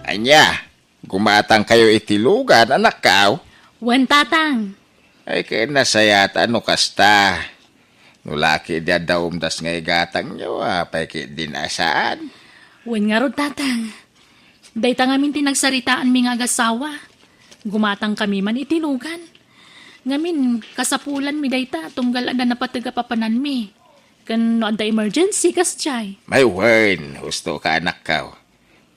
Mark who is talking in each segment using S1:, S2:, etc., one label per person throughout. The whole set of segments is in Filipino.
S1: Anya, gumatang kayo itilugan, anak kaw.
S2: Wen tatang.
S1: Ay kaya nasayat ano kasta. Nulaki dia daum das ngay gatang nyo, peki din asaan.
S2: Wen nga rod tatang. Day tangamin tinagsaritaan mi nga agasawa. Gumatang kami man itinugan. Ngamin, kasapulan mi dayta, tunggal ada napatagapapanan mi. Kan no ada emergency kas chay.
S1: May word, husto ka anak kaw.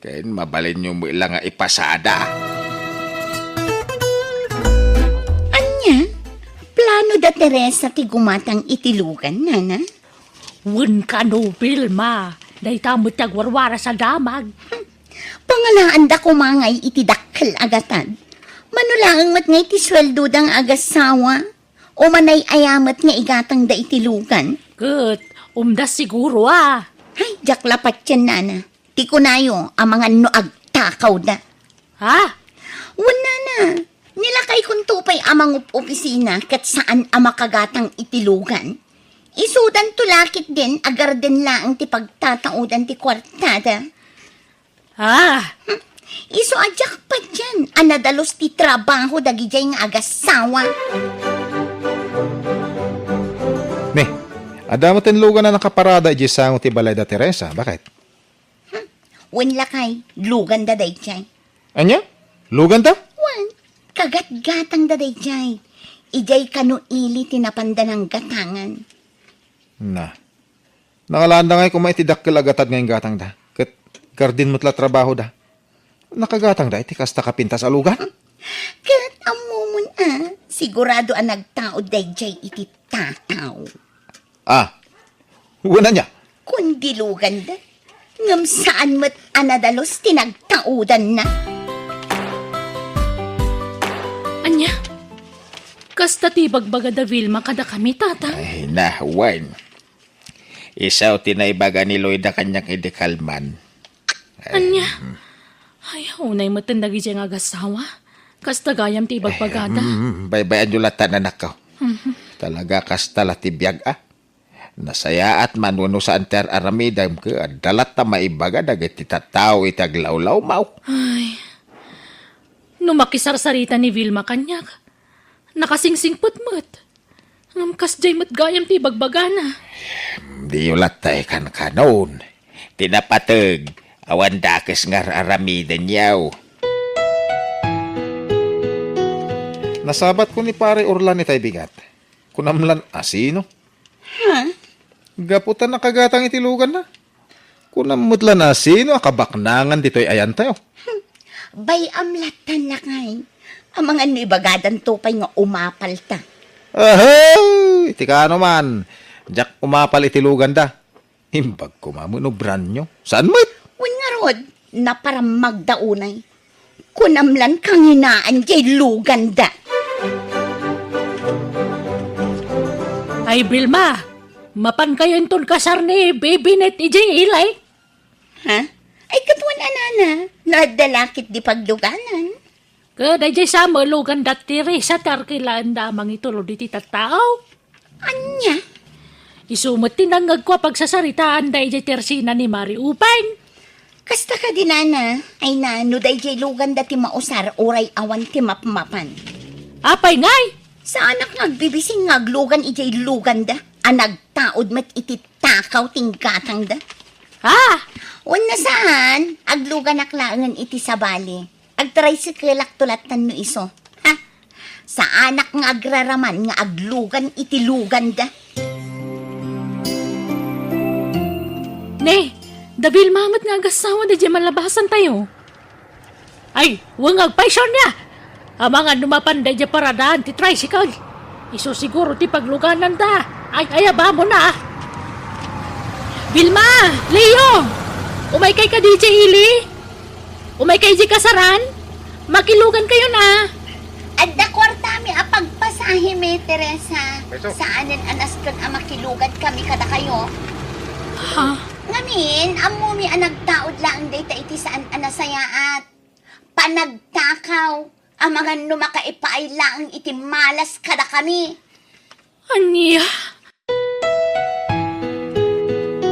S1: Kaya mabalin nyo mo ilang nga ipasada.
S3: Anya, plano da Teresa ti gumatang itilugan, nana?
S2: Wen ka no, Vilma. Day tamot tagwarwara sa damag.
S3: Pangalaan da kumangay iti dakkel agatan. Manulaang mat nga iti sweldo dang agasawa. O manay ayamat nga igatang da itilugan.
S2: Good. Umdas siguro ah.
S3: Ay, jaklapat yan, nana. Ti kunayo, ang mga noag takaw da.
S2: Ha?
S3: Wala na. Nilakay kong tupay amang opisina kat saan ang makagatang itilugan. Isudan tulakit din, agar din laang ti pagtataudan ti kwartada.
S2: Ha?
S3: Iso ajak pa dyan, anadalos ti trabaho dagijay nga agasawa.
S4: Ne, ada mo tinlugan na nakaparada iji sango ti balay da Teresa. Bakit?
S3: Wen lakay, lugan da dayjay.
S4: Anya? Lugan ta?
S3: Wan, kagat-gatang da dayjay. Ijay kanu ili tinapanda ng gatangan.
S4: Na. Nakalanda ngay kumaitidak kilagatad ngayong gatang da. Kat gardin mo't la trabaho da. Nakagatang da iti kasta kapinta sa lugan.
S3: Kat amumun sigurado ang nagtaod dayjay iti tataw.
S4: Ah, wala niya.
S3: Kundi lugan da. Ngam saan mo't anadalos tinagtaudan na.
S2: Anya? Kasta ti bagbaga da Vilma kada kami, tatang.
S1: Ay na, wine. Isaw tinaybaga ni Lloyd na kanyang idikalman.
S2: Anya? Ay, unay mo tindagi dyan agasawa. Kasta gayam ti bagbagada.
S1: Baybayan nyo latan anak ko. Talaga kasta latibiyag Nasaya at manuno sa anter aramidam ka. Dalat na maibaga dagiti tataw itaglawlaw mau.
S2: Ay. Numakisarsarita ni Vilma kanyak. Nakasingsingput mo't. Ngamkas jay mo't gayam ti bagbagana.
S1: Di yung latay kan kanon. Tinapatag. Awan dakes nga aramidan yaw.
S4: Nasabat ko ni pare Orlan ni Taybigat. Kunamlan asino.
S3: Ha?
S4: Gaputan na kagatang itilugan na. Kunamutlan asino akabaknangan dito'y ayan tayo.
S3: Bay amlatan lakay. Ang mga nibagadan tupay nga umapal ta.
S4: Ahay! Iti ka man. Diyak umapal itilugan da. Himbag kumamunobran nyo. Saan mo?
S3: Wen nga rod, na para magdaunay. Kunamlan kang hinaan jay lugan da.
S2: Ay, Vilma. Mapan kayo inton kasar ni baby net ijay ilay.
S3: Ha? Ay katwan anana, nadalakit di pagluganan.
S2: Kada jay sa malugan dati sa tarkilaan damang itulo di titatao.
S3: Anya?
S2: Isumot tinangag ko pagsasaritaan da ijay tersina ni Mari Upang.
S3: Kasta ka dinana, ay na, nuday jay lugan da ti mausar oray awan ti mapmapan.
S2: Apay ngay.
S3: Sa anak nagbibising ngaglugan ijay lugan da, anagtaod mat iti takaw tinggatang da.
S2: Ha?
S3: Wan na saan, aglugan aklangan iti sabali. Agtricycle tulatan no iso. Ha? Sa anak nga agraraman nga aglugan iti lugan da.
S2: Ne, dabil mamat nga agasawa da dyan malabasan tayo. Ay, huwag agpaisyon niya. Ang mga numapan da dyan paradaan ti tricycle. Iso siguro ti pagluganan da. Ay, ayaba mo na. Vilma! Leo! Umay kay ka DJ Ili? Umay kay di kasaran? Makilugan kayo na.
S3: Adda kwarta mi apagpasahe mi, Teresa. Saanin anaskon ang makilugan kami kada kayo.
S2: Ha?
S3: Ngamin, amo mi anagtaod lang data iti saan anasayaat. Panagtakaw, ang mga numakaipaay lang iti malas kada kami.
S2: Anya?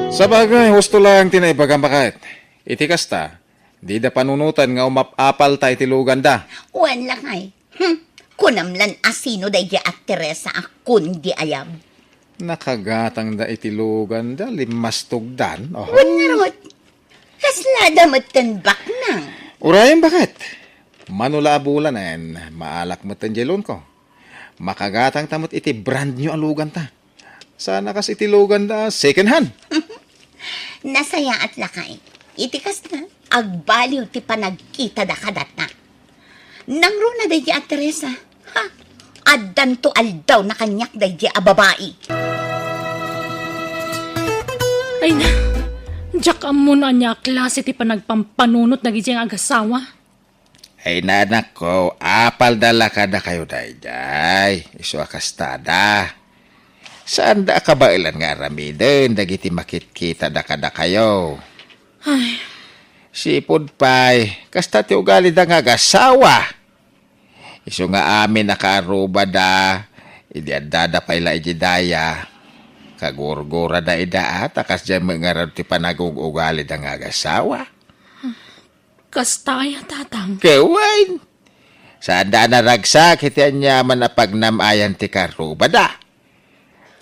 S4: Sa bagay, gusto lang tinaibagan bakit. Iti kasta, Di da panunutan nga umapapal ta itilugan da.
S3: Wan lakay. Kunamlan asino day at Teresa akun di ayab.
S4: Nakagatang da itilugan da, limas tugdan. Oh.
S3: Wan nga rot. Kaslada matan baknang.
S4: Urayan bakit? Manula abulan maalak mo tanjelon ko. Makagatang tamot iti brand new alugan ta. Sana kas itilugan da second hand.
S3: Nasaya at lakay. Itikas na. Agbaliw ti panagkita da kadata. Nangro na day at Teresa. Ha? Addan to aldaw na kanyak day a babae.
S2: Ay na, jak amon anya klase ti panagpampanunot na gijeng agasawa.
S1: Ay nanak ko, apal dala ka na kayo dayjay. Iso akastada. Saan da ka ba ilan nga aramiden, dagiti makit-kita da kada kayo?
S2: Ay,
S1: Sipod pay, kasta ti ugali da nga gasawa. Iso nga amin nakaaruba da, idi adada pay la ijidaya. Kagurgura da ida at akas dyan mga ti panagug-ugali da nga gasawa.
S2: kastaya tatang.
S1: Kawain! Saan da naragsak, iti anyaman na pagnamayan ti karuba da.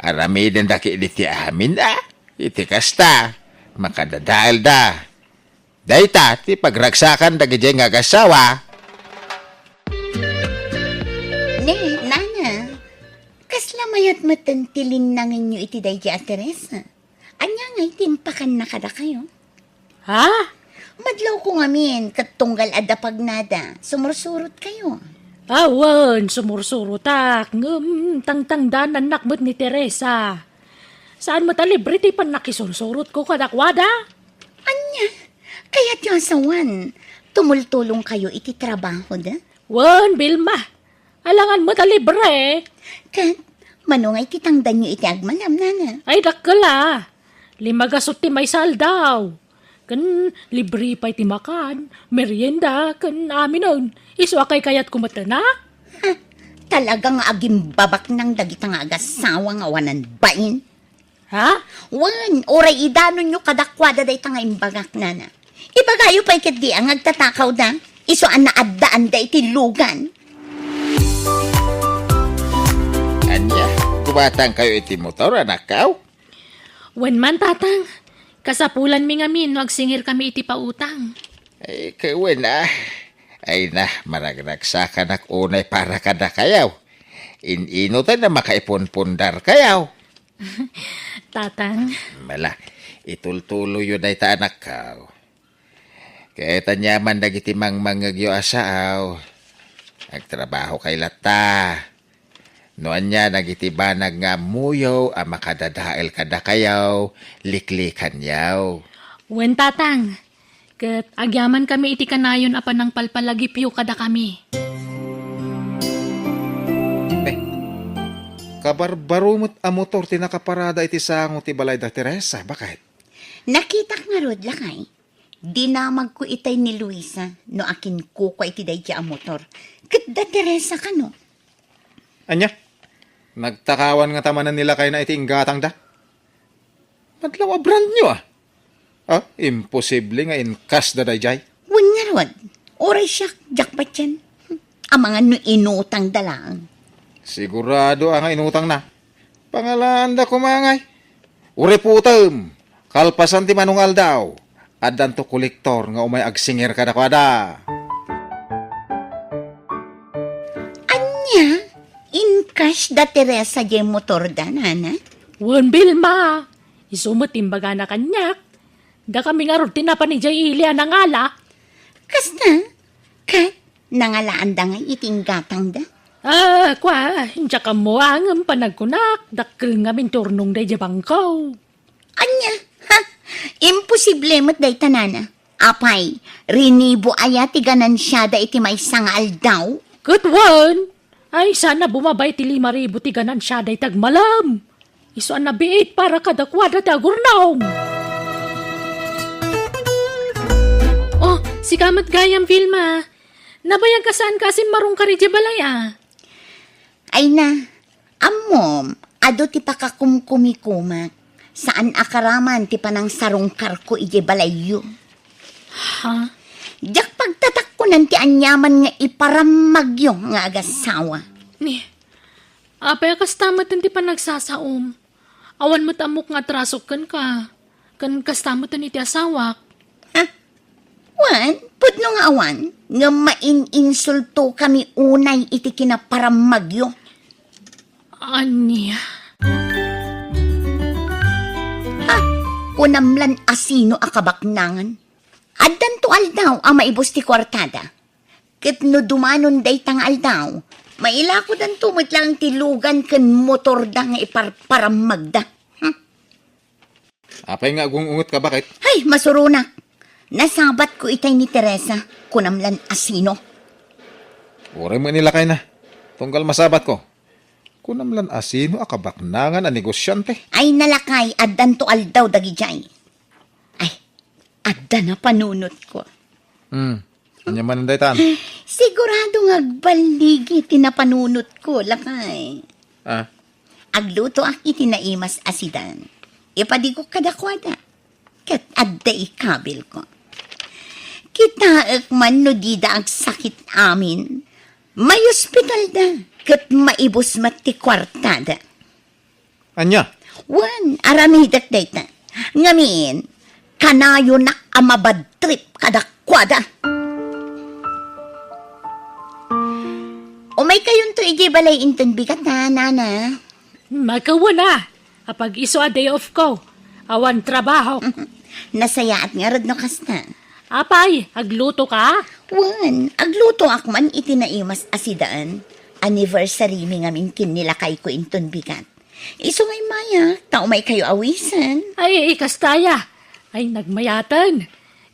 S1: Aramiden da ki ti amin da. Iti kasta, makadadaal da. Dayta, ti pagragsakan da gijay nga gasawa.
S3: Ne, nana. Kasla mayat matantilin na nyo iti day at Teresa. Anya nga itimpakan na kada kayo.
S2: Ha?
S3: Madlaw ko ngamin, katunggal ada pagnada. Sumursurot kayo.
S2: Awan, sumursurutak. Tangtangdan anak mo't ni Teresa. Saan mo talibre ti pan nakisursurot ko kadakwada?
S3: Anya, kaya't yung asawan. Tumultulong kayo iti trabaho da.
S2: Wan, Bilma. Alangan mo talibre.
S3: Kat, manungay titangdan nyo iti agmanam nana.
S2: Ay, dakala. 5 gasot ti may saldaw. Kan libre pa ti makan, merienda, kan aminon. Iso akay kayat kumatana?
S3: Ha, talagang agimbabak ng dagitang agasawa nga wanan bain.
S2: Ha?
S3: Wan, oray idanon nyo kadakwada day tanga imbagak nana. Ibagayo pa ikat di ang agtatakaw da. Iso ang naadaan da iti lugan.
S1: Anya, kumatang kayo iti motor, anak kaw?
S2: Wan man tatang. Kasapulan mi ngamin, wagsingir kami iti pautang.
S1: Ay, kawan na. Ay na, maragragsakan ak unay para kada kayaw. Inutan na makaipunpundar kayaw.
S2: Tatang,
S1: Mala, itultulo yun ay ta anak kaw. Kaya tanyaman dagiti mangmangagyo asaaw. Nagtrabaho kay lata. Noan niya nagitibanag nga muyaw ang makadadael kada kayaw, liklikan yaw.
S2: wen tatang. Kat agyaman kami iti kanayon apan ng palpalagipyo kada kami.
S4: Kabarbarumot a motor ti nakaparada iti sango ti balay da Teresa. Bakit?
S3: Nakita nga rod lakay. Dinamag ko itay ni Luisa no akin ko iti day a motor. Kat da Teresa ka no.
S4: Anya? Nagtakawan nga tamanan nila kayo na iti inggatang da? Madlaw a brand new ah. Ah, imposible nga inkas da dayjay.
S3: Wan nga rod. Oray siya, jakpat yan. Ang mga no inutang dalang.
S4: Sigurado ang inutang na. Pangalaan da kumangay. Ure putem, kalpasan ti manungal daw. Adan to kolektor nga umay agsingir kada kwada.
S3: Anya, in cash da Teresa jay motor da, nana?
S2: Wen Bilma, isumot imbaga na kanyak. Da kami nga rutin na pa ni Jay Ilia ng ala.
S3: Kasta, kat, nangalaan da nga itinggatang da.
S2: Ah, kwa, hinja ka mo ang panagkunak. Dakil nga min turnong day jabangkaw.
S3: Anya, ha? Imposible mo't day tanana. Apay, rinibo aya ti ganan siya da iti may sangal daw.
S2: Good one. Ay, sana bumabay ti 5,000 ti ganan siya day tagmalam. Iso ang nabiit para kadakwada tagurnaw. Oh, si Kamat Gayam Vilma. Nabayag ka saan kasi marong ka rin balaya.
S3: Ay na, amom, ado ti pakakumkumikumak. Saan akaraman ti panang sarong karko ije balayo.
S2: Ha?
S3: Jak pagtatak ko ng ti anyaman nga iparamagyo nga agasawa.
S2: Ni, apay kastamot ti pa nagsasaom. Awan mo't amok nga trasok ka. Kan kastamot ti asawak.
S3: Wan, pudno nga awan, nga maininsulto kami unay iti kinaparamagyo.
S2: Anya?
S3: Kunamlan asino akabaknangan. Addan to aldaw ang maibos ti kwartada. Ket no dumanon day tang aldaw, mailako dan tumot lang ti lugan ken motor da nga iparparamagda.
S4: Apay nga gungungot ka bakit?
S3: Hay, masurunak. Nasabat ko itay ni Teresa, kunamlan asino.
S4: Uri mo nilakay na. Tunggal masabat ko. Kunamlan asino akabaknangan a negosyante.
S3: Ay nalakay, addan to aldaw dagijay. Ay, addan na panunot ko.
S4: Anya man ang daytan.
S3: Sigurado ngagbaligi tinapanunot ko, lakay.
S4: Ah,
S3: Agluto ak itinaimas asidan. Ipadigo kadakwada. Kat adday kabil ko. Kitaak man no dida ang sakit amin. May ospital da. Kat maibos mat ti kwartada.
S4: anya?
S3: Wan, aramidak dayta. Ngamin, kanayo na amabad trip kadakwada. Umay kayon to igibalay inton bigat na, nana.
S2: Magkawala. Apag iso a day off ko. Awan trabaho.
S3: Nasaya at nga rod no kasta.
S2: Apay, agluto ka?
S3: Wan, agluto ak man itinaimas asidaan. Anniversary mi ngamin kinilakay ko inton bigat. Iso ngay maya, tao may kayo awisan.
S2: Ay, ikastaya. Ay, nagmayatan.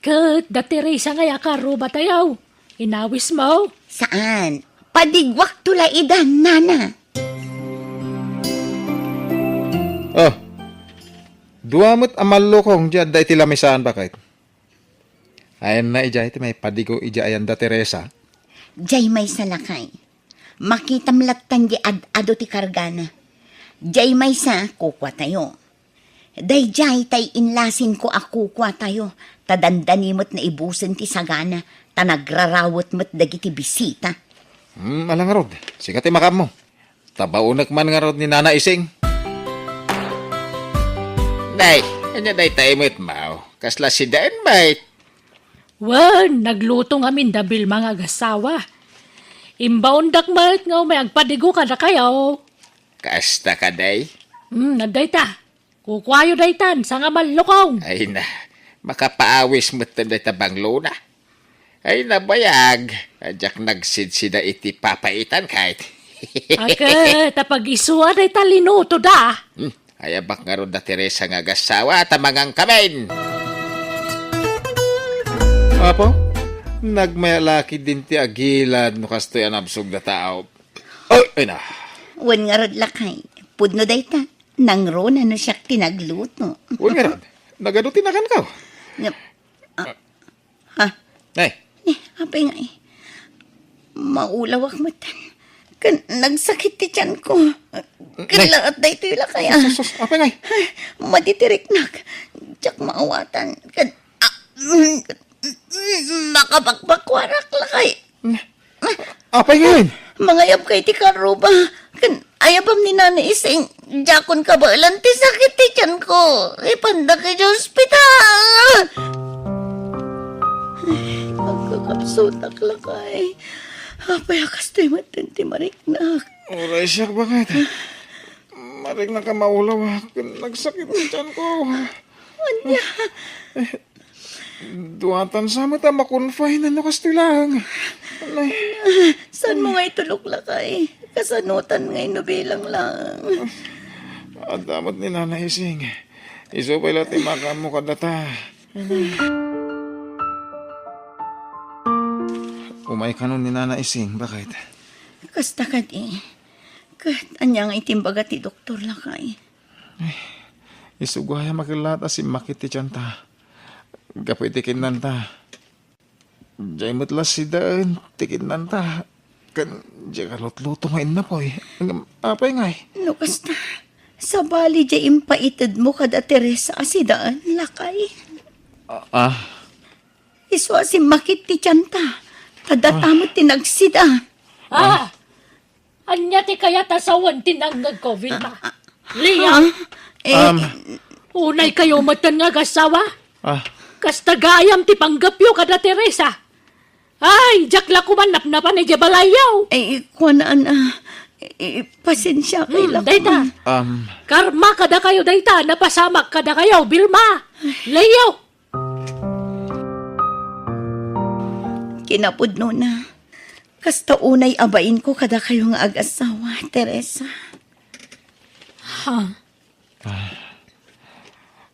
S2: Kat, dati Teresa nga yakaro ba tayaw? Inawis mo?
S3: Saan? Padigwak tula idan, nana.
S4: Oh. Duamot amallo kong dyan da iti lamisaan bakit? Ayan na ija iti may padigo ija ayan da Teresa.
S3: Jay may salakay. Makitamlatan di ad-ado ti kargana. Jay may sa kukwa tayo. Day jay tay inlasin ko ako kwa tayo. Tadandanimot na ibusin ti sagana. Tanagrarawot mo't dagiti bisita.
S4: Alang nga rod. Sikat makam mo. Tabaunak man nga rod ni Nana Ising.
S1: Day, anya day tayo mo't mao. Kasla si daan mate.
S2: Wan, nagluto nga min dabil mga gasawa. Imbaundak mat nga may agpadigo ka na kayo.
S1: Kasta ka day.
S2: Naday ta. Kukwayo daytan sa nga malukong.
S1: Ay na, makapaawis mo't day tabanglo na. Ay nabayag. Adyak nagsidsida iti papaitan kahit.
S2: Aka, tapag isuwa day ta linuto da.
S1: Ay abak nga ron da Teresa nga gasawa tamangang kamen.
S4: Apo? Nagmayalaki din ti agilad no kastoy anabsog da tao. Ay na.
S3: Wan nga rod lakay. Pudno day ta. Nangro na no siya tinagluto.
S4: Uy nga rod. Nagadutin ka.
S3: Ha?
S4: Ay,
S3: Apay nga maulawak matan. Kan nagsakit ti tiyan ko. Kan lahat day ito yung kaya.
S4: sus, apa ngay?
S3: Matitiriknak. Tiyak maawatan. Kan makabakbakwarak lakay.
S4: Apa ngayon?
S3: Mangayab kay ti karuba. Kan ayabam ni Nana Ising. Jakon ka ba ilan ti sakit ti tiyan ko. Ipanda kay sa ospital. Magkakapsutak lakay. Apay akas tayo matinti mariknak.
S4: Uray siya bakit? Marig na ka maulaw. Nagsakit na dyan ko.
S3: Anya?
S4: Duwatan sa mata makonfine na kastilang.
S3: Saan mo nga itulok lakay? Kasanutan nga inubilang lang.
S4: At damat ni Nana Ising. Iso pa ilat imakam mo kadata. Umay ka nun ni Nana Ising, bakit?
S3: Kasta ka di. Kat anya nga itimbaga ti doktor lakay.
S4: Isugaya makilata si Makit ti Chanta. Kapoy tikin nanta. Diyay matlas si Daan, tikin nanta. Kan, diyay kalot-luto ngayon na po eh. Apay nga eh.
S3: No kasta. Sa bali di impaitid mo kada Teresa asidaan lakay. Iswa si makit ti tiyanta. Tadatamot tinagsida.
S2: Anya ti kaya tasawan tinanggag ko, Vilma. Lia, unay kayo matan nga gasawa. Kas tagayam ti panggapyo kada Teresa. Ay, jakla kumanap na pa ni Jabalayaw.
S3: Kuanaan pasensya kay
S2: Dayta,
S3: Lakuman.
S2: karma kada kayo dayta, napasamak kada kayo, Vilma. Layaw.
S3: Kinapudno na. Kasta unay abain ko kada kayo nga ag-asawa, Teresa.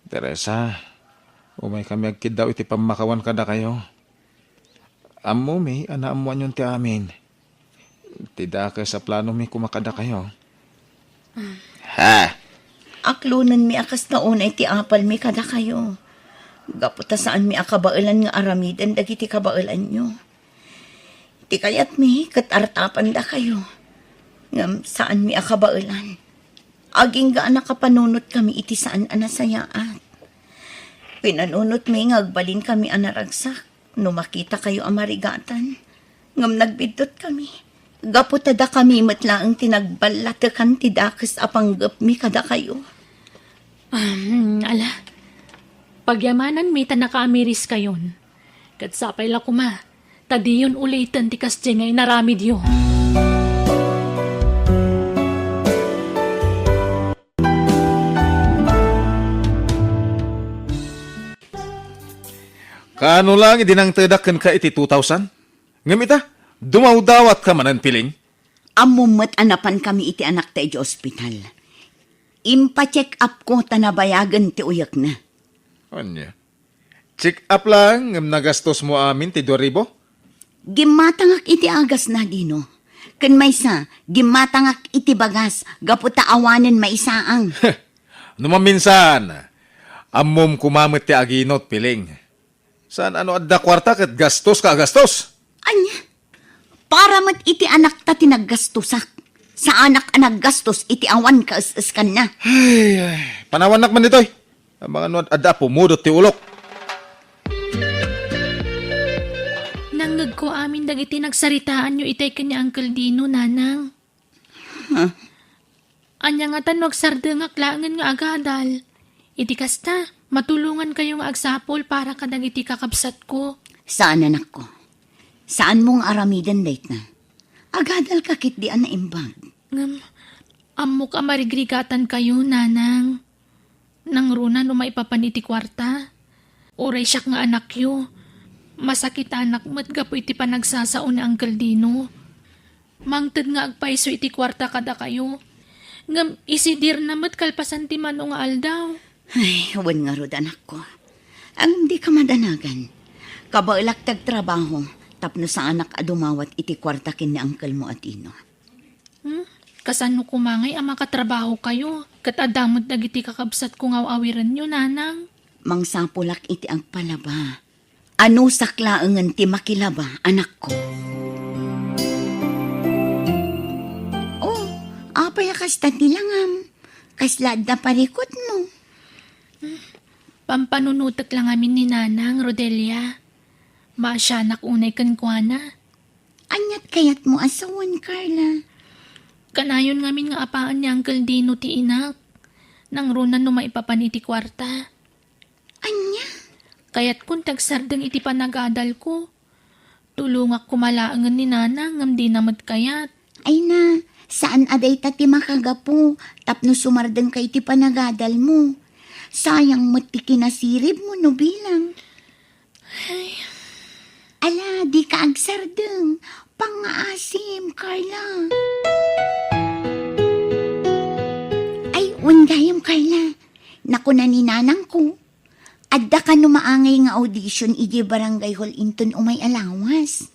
S4: Teresa, umay kami agkid daw iti pamakawan kada kayo. Amo mi, anaamuan yun ti amin. Tida ka sa plano mi kumakada kayo.
S1: Ha?
S3: Aklunan mi akas na unay ti apal mi kada kayo. Gaputa saan mi akabailan nga aramidan dagiti kabailan nyo. Ti kayat mi katartapan da kayo. Ngam saan mi akabailan. Aging ga nakapanunot kami iti saan anasayaat. Pinanunot mi nga agbalin kami anaragsak. No makita kayo amarigatan. Ngam nagbidot kami. Gaputada kami matlaang tinagbalatakan ti dakes apanggap mi kada kayo.
S2: Ala, pagyamanan mi tanaka-amiris kayon. Katsapay la kuma, tadiyon ulitan ti kasjengay naramid yo.
S4: Kano lang idinang tadakan ka iti 2,000? Ngamita, dumawdawat ka manan piling.
S3: Amumat anapan kami iti anak ta iti ospital. Impa-check up ko tanabayagan ti uyak na.
S4: Anya? Check up lang, ngam nagastos mo amin ti 2,000?
S3: Gimatangak iti agas na dino. Kan maysa, gimatangak iti bagas, gaputa awanen maisaang.
S4: Numaminsan, amom kumamit ti aginot piling. Saan ano adda kwarta kat gastos ka gastos?
S3: Anya, para mat iti anak ta tinaggastusak. Sa anak anaggastos iti awan ka kan na.
S4: Ay, panawanak man ditoy. Ang mga ano adda pumudot ti ulok.
S2: Nangag ko amin dagiti nagsaritaan nyo itay kanya Uncle Dino, nanang. Anya nga tanwag sardengak langan nga agadal. Iti kasta, matulungan kayo nga agsapol para kadagiti kakabsat ko.
S3: Saan anak ko? Saan mong aramidan date na? Agadal kakit di na imbag.
S2: Ngam, amok amarigregatan kayo, nanang. Nang runa no maipapaniti kwarta. Oray siya nga anak yo. Masakit anak mo't gapo iti panagsasaon ni Uncle Dino. Mangtad nga agpaiso iti kwarta kada kayo. Ngam isidir na mo't kalpasan ti manong nga aldaw.
S3: Ay, wan nga rod anak ko. Ang di ka madanagan. Kabailak tagtrabaho, tapno sa anak adumawat iti kwarta kin ni Uncle mo atino.
S2: Kasano kumangay ang makatrabaho kayo? Kat adamot dagiti kakabsat kung awiran nyo, nanang.
S3: Mangsapulak iti ang palaba. Ano saklaangan ti makilaba, anak ko? Oh, apay kasta tilangam. Kaslad na parikot mo.
S2: Pampanunutak lang amin ni Nanang, Rodelia. Maasyanak unay kankwana.
S3: Anyat kayat mo asawan, Carla.
S2: Kanayon ngamin nga apaan ni Uncle Dino ti inak. Nang runan no maipapan iti kwarta.
S3: Anya?
S2: Kaya't kung tagsardeng iti panagadal ko. Tulungak kumalaangan ni Nanang ngam di namat kayat.
S3: Ay na, saan aday ti makagapo, tapno sumardeng kay ti panagadal mo. Sayang mo't ti kinasirib mo no bilang. Ala, di ka agsardeng. Pangaasim, Carla. Ay, gayam, Carla. Naku na ni nanang ko. Adda ka no maangay nga audition iji barangay hall inton umay alawas.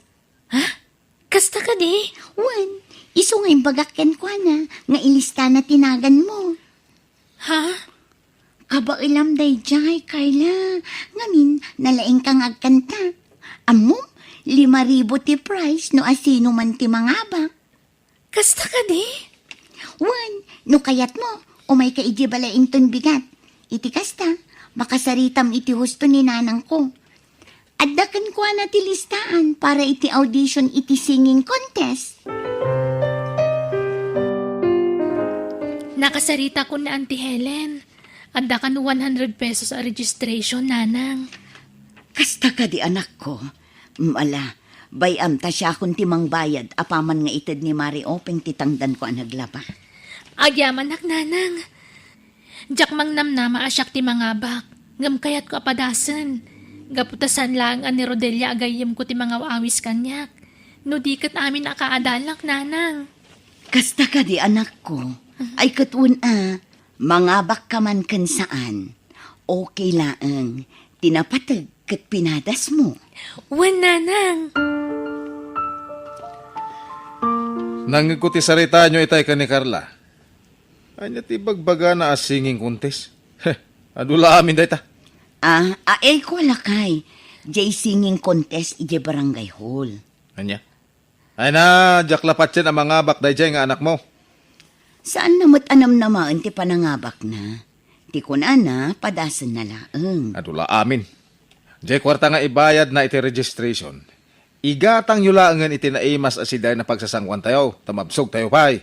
S2: Kasta ka di?
S3: Wan, iso nga imbagakyan ko na, nga ilista na tinagan mo.
S2: Ha?
S3: Kabailam day jay, Carla. Ngamin, nalaing kang agkanta. Amom, 5,000 ti price no asino man ti mangabak.
S2: Kasta ka di?
S3: Wan, no kayat mo, umay ka iji balaing ton bigat. Iti kasta, makasaritam iti husto ni nanang ko. Addakan ko na ti listaan para iti audition iti singing contest.
S2: Nakasarita ko na Auntie Helen. Anda ka no 100 pesos a registration, nanang.
S3: Kasta ka di anak ko. Mala, bayam ta siya kung timang bayad, apaman nga itid ni Mari Openg titangdan ko ang naglaba.
S2: Agyaman nak, nanang. Jak mang namnama asyak ti mangabak. Ngam kayat ko apadasan. Gaputasan lang an ni Rodelia agayim ko ti mga waawis kanyak. No di kat amin nakaadalak, nanang.
S3: Kasta ka di anak ko. Ay katun mangabak ka man kan saan. Okay laang, tinapatag kat pinadas mo.
S2: Wan, nanang.
S4: Nangikuti sarita nyo itay ka ni Carla. Anya ti bagbaga na as singing contest. Adula amin dayta.
S3: Ko lakay. Jay singing contest ije barangay hall.
S4: Anya? Ay na, jaklapat yan ang mga bakday dyan nga anak mo.
S3: Saan namot anam naman ti panangabak na? Ti kunana, padasan na laeng.
S4: Adula amin. Jay kwarta nga ibayad na iti registration. Igatang yulangan iti naimas asiday na pagsasangwan tayo. Tamabsog tayo pa'y.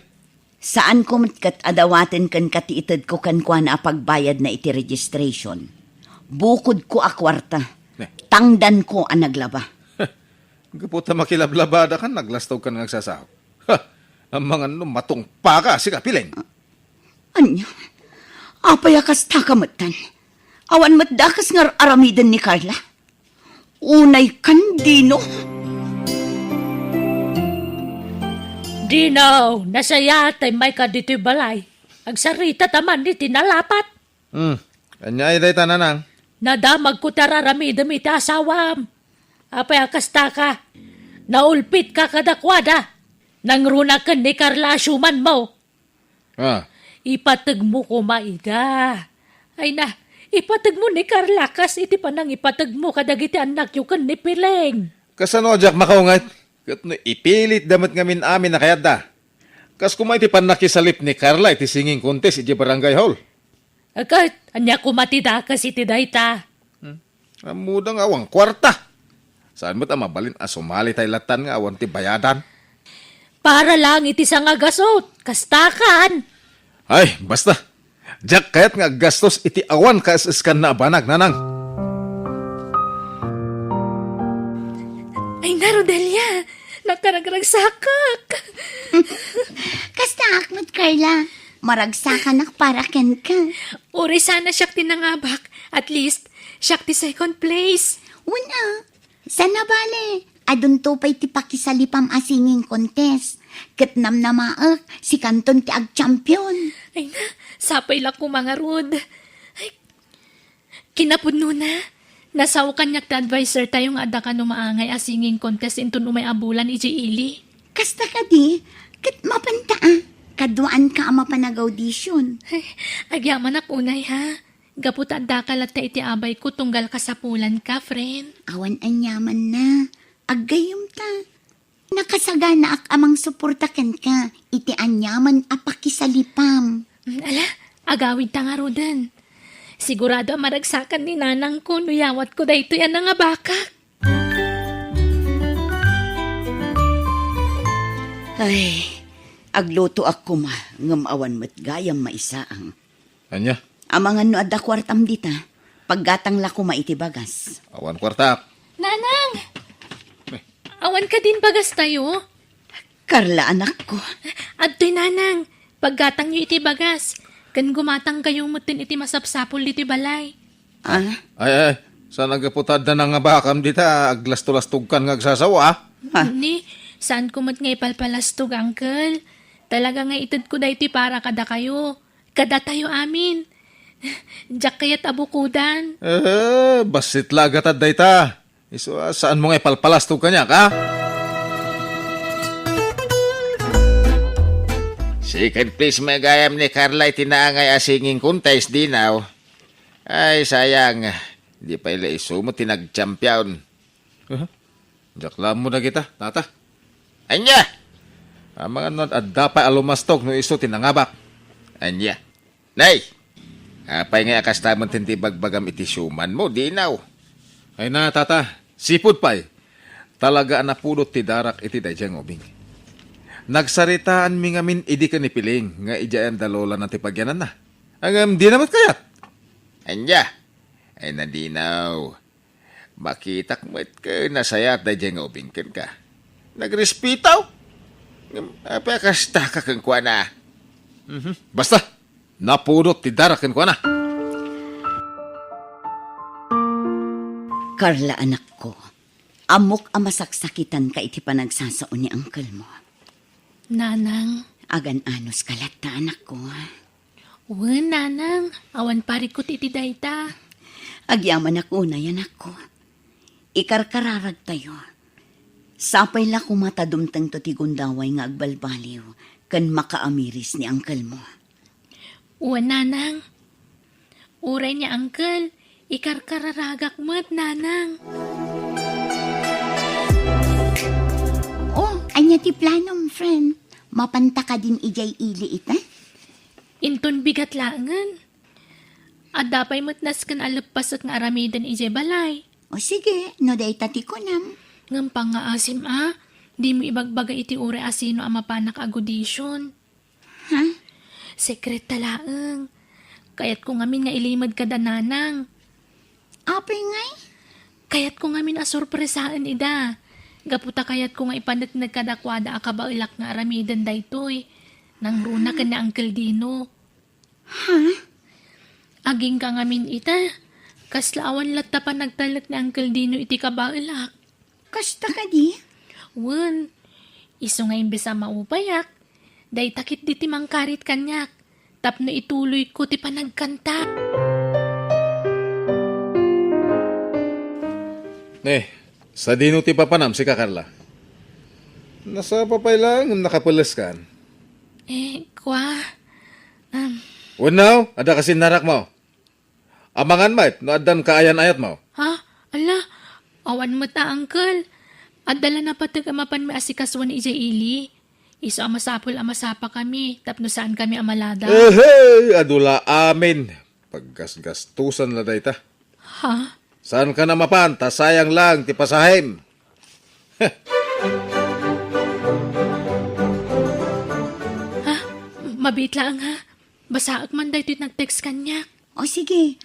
S3: Saan ko matkat adawaten kan katiitad ko kan kwa na pagbayad na iti registration? Bukod ko akwarta. Tangdan ko ang naglaba.
S4: Kaputa makilablabada kan, naglastaw ka nagsasaw. Ang mga matong paka, si kapiling.
S3: Anya? Apayakas takamatan. Awan matdakas nga aramidan ni Carla. Unay kandino.
S2: Dinaw, nasaya tay may kadito'y balay. Agsarita taman di tinalapat.
S4: Kanya ay dayta nanang.
S2: Nadamag ko tararamidam iti asawam. Apay akasta ka. Naulpit ka kadakwada. Nangrunakan ni Carla asyuman mo. Ipatag mo ko maida. Ay na, ipatag mo ni Carla kas iti panang ipatag mo kadagiti anak yu kan ni Pileng.
S4: Kasano, Jack, makaungat? Kat no, ipilit damat ngamin amin na kayat da. Kas kumay iti panakisalip ni Carla iti singing contest iti barangay hall.
S2: Akat, anya kumatida kas iti dayta.
S4: Amudang awang kwarta. Saan mo't mabalin sumali tayo latan nga awan ti bayadan?
S2: Para lang iti sang agasot, kastakan.
S4: Ay, basta. Jack, kayat nga gastos iti awan kaasiskan na abanag, nanang.
S2: Ay na, Rodelia, nakaragaragsakak.
S3: Kasta akmat Carla. Maragsakan para ken ka.
S2: Uri sana siyak tinangabak. At least, siyak ti second place.
S3: Una, sana bale. Adun to pa'y ti pakisalipam a singing contest. Katnam na maak, si Kanton ti ag-champion.
S2: Ay na, sapay lang ko mga rod. Ay, kinapudno na. Nasaw kanyak ta advisor tayong ada ka numaangay a singing contest intun umay abulan iji ili.
S3: Kasta ka di, kat mapanta Kaduan ka ama panag-audition.
S2: Ay, agyaman akunay ha. Gaput adda ka iti iti abay ko tunggal kasapulan ka, friend.
S3: Awan anyaman na. Aggayom ta. Nakasagana ak amang suportakan ka. Iti anyaman apakisalipam.
S2: Ala, agawid ta nga rodan. Sigurado maragsakan ni nanang ko, nuyawat ko dahito yan nga baka.
S3: Ay, agluto ako ngam awan mo't gayam maisaang.
S4: Anya?
S3: Amangan no adda kwartam dita, paggatang lako maitibagas.
S4: Awan kwarta.
S2: Nanang! Awan ka din bagas tayo?
S3: Carla, anak ko.
S2: Adto'y nanang, paggatang nyo iti bagas. Kan gumatang kayo mutin iti masapsapol iti balay.
S4: Ay, saan nagaputad na nga bakam dita, aglas-tulastog kan ngagsasawa,
S2: Ni, saan kumat nga ipalpalastog, uncle? Talaga nga itad ko dahito para kada kayo. Kada tayo amin. Diyak kaya't abukudan.
S4: basit lagatad dayta. Iso, saan mo nga ipalpalastog kanya, ka?
S1: Second place magayam ni Carla itinaangay a singing contest dinaw. Ay, sayang. Di pa ila isumo tinag-champion.
S4: Jaklam mo na kita, tata.
S1: Anya!
S4: Ang mga nun, adda pa alumastog no iso tinangabak.
S1: Anya! Nay! Apay nga akastamon tinti bagbagam iti suman mo, dinaw.
S4: Ay na, tata. Sipod pa'y, talaga napudot ti darak iti dayjang ubing. Nagsaritaan mi ngamin idi ka ni Piling, nga ijayan dalola na ti pagyanan na. Ang di naman kayat.
S1: Anya, ay nandinaw. Makitak mo't ka nasayat dayjang ubing ken ka. Nagrespitaw. Apakasta ka kang kwa na.
S4: Basta, napudot ti darak ken ko na.
S3: Carla, anak ko, amok amasaksakitan ka iti panagsasaon ni uncle mo.
S2: Nanang,
S3: Agan-anos kalat na anak ko.
S2: wen nanang, awan parikot iti dayta.
S3: Agyaman ako na yan ako. Ikarkararag tayo. Sapay la kumatadumtang to ti gundaway nga agbalbaliw kan makaamiris ni uncle mo.
S2: Wen nanang, uray niya uncle, ikarkararagak mo't nanang.
S3: Oh, anya ti planom, friend. Mapanta ka din ijay ili ita?
S2: Inton bigat langan. Adapay mo't naskan alapasat nga aramidan ije balay.
S3: O sige, no day tati ko nam.
S2: Ngampang nga asim di mo ibagbaga iti ure asino ang mapanak agudisyon.
S3: Ha?
S2: Sekret talaang. Kayat ko ngamin nga ilimad ka dananang.
S3: Apay ngay?
S2: Kayat ko ngamin asurpresaan ida. Gaputa kayat ko nga ipanat nagkadakwada akabailak nga aramidan daytoy. Nang runa ka na Uncle Dino.
S3: Ha?
S2: Aging ka ngamin ita. Kaslaawan latta pa nagtalat ni Uncle Dino iti kabailak.
S3: Kasta ka di?
S2: Wen, iso nga imbes a maupayak. Day takit di ti mangkarit kanyak. Tapno ituloy ko ti panagkanta.
S4: Sa dino ti papanam si Kakarla. Nasa papay lang nakapulas kan.
S2: Kwa.
S4: Unaw, ada kasi narak mo. Amangan mait, no adan kaayan ayat mo.
S2: Ha? Ala, awan mo ta, Uncle. Adala na patag amapan may asikaswan ni Ija Ili. Iso amasapa kami. Tapno saan kami amalada.
S4: Hey, adula amin. Paggasgastusan la dayta.
S2: Ha?
S4: Saan ka na mapanta? Sayang lang, ti pasahim.
S2: Mabit lang ha. Basaak man dahito nag-text kanya.
S3: O sige,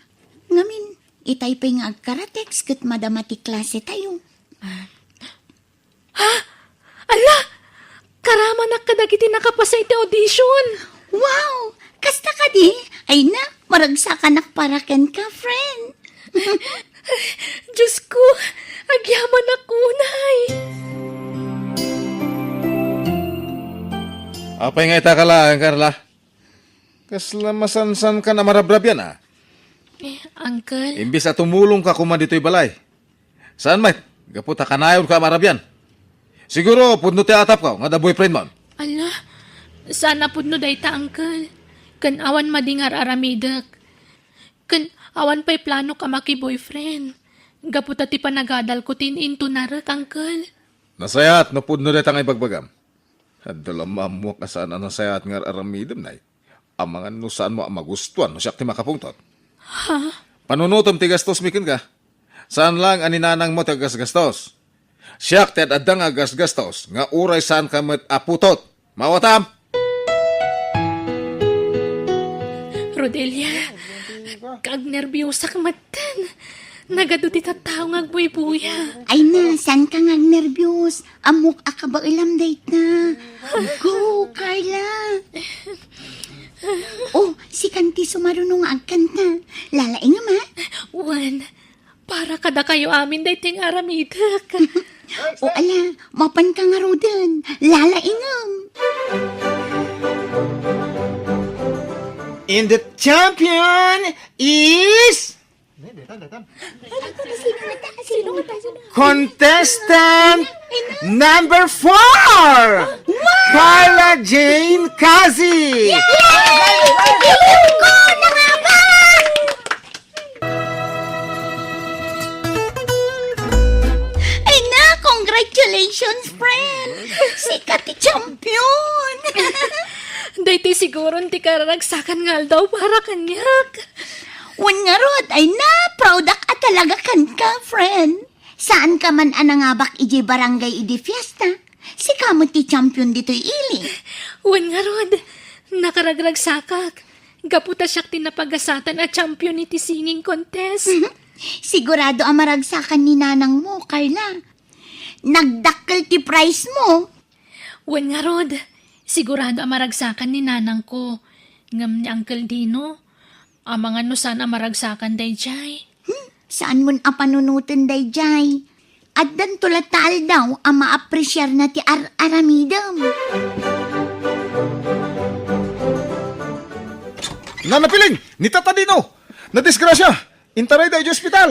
S3: ngamin, itay pa nga agkaratex kat madamati klase tayo.
S2: Ala! Karama na kadagiti nakapasa iti audition.
S3: Wow! Kasta ka di? Ay na, maragsa ka nakparaken ka, friend.
S2: Diyos ko, agyaman ako, nay.
S4: Apay nga itakalaan, Carla. Kasla masansan ka na marabrab yan, ah.
S2: Uncle,
S4: Imbis at tumulong ka kuma dito'y balay. Saan, mate? Gaputa kanayon ka marabyan. Siguro, pudno ti atap ka, nga da boyfriend mo.
S2: ala, sana pudno dayta, Uncle. Kan awan madingar aramidak. Kan awan pa'y plano ka maki-boyfriend. Gaputa ti panagadal ko into narak, Uncle.
S4: Nasayat, no pudno dito nga ibagbagam. At dalamam mo ka saan ang nasayat nga aramidam na amangan no saan mo ang magustuhan no siyak ti makapungtot.
S2: Ha?
S4: Panunutom ti gastos mikin ka. Saan lang aninanang mo ti gasgastos? Siyak ti adang nga gasgastos nga uray saan ka met aputot. Mawatam!
S2: Rodelia, kag nervyosa ka matan. Nagado ti tattao nga agbuy-buya.
S3: Ay na, saan ka nga nervyos? Amok akaba ilam date na. Go, Carla. Oh, si Kanti sumarunong agkanta. Lalaing nga ma.
S2: Wan, para kada kayo amin dahiting aramidak.
S3: O ala, mapan ka nga rodan. Lalaingam.
S5: And the champion is contestant number 4, Carla Jane Kazi.
S3: Ay na, congratulations, friend. Sikat ti champion.
S2: Dahiti siguro ti karagsakan nga daw para kanyak.
S3: Wan nga rod, ay na, proud ak at talaga kan ka, friend. Saan ka man anangabak iji barangay iji fiesta? Si kamot ti champion dito'y ili.
S2: Wan nga rod, nakaragrag sakak. Gaputa siyak tinapagasatan at champion iti singing contest.
S3: Sigurado ang maragsakan ni nanang mo, Carla. Nagdakkel ti price mo.
S2: Wan nga rod, sigurado ang maragsakan ni nanang ko. Ngam ni Uncle Dino, ang mga nusan ang maragsakan dayjay.
S3: Saan mo ang panunutin dayjay? At dan tulatal daw ang maapresyar na ti aramidam.
S4: Nanapiling! Ni Tata Dino! Nadisgrasya! Intaray tayo sa ospital!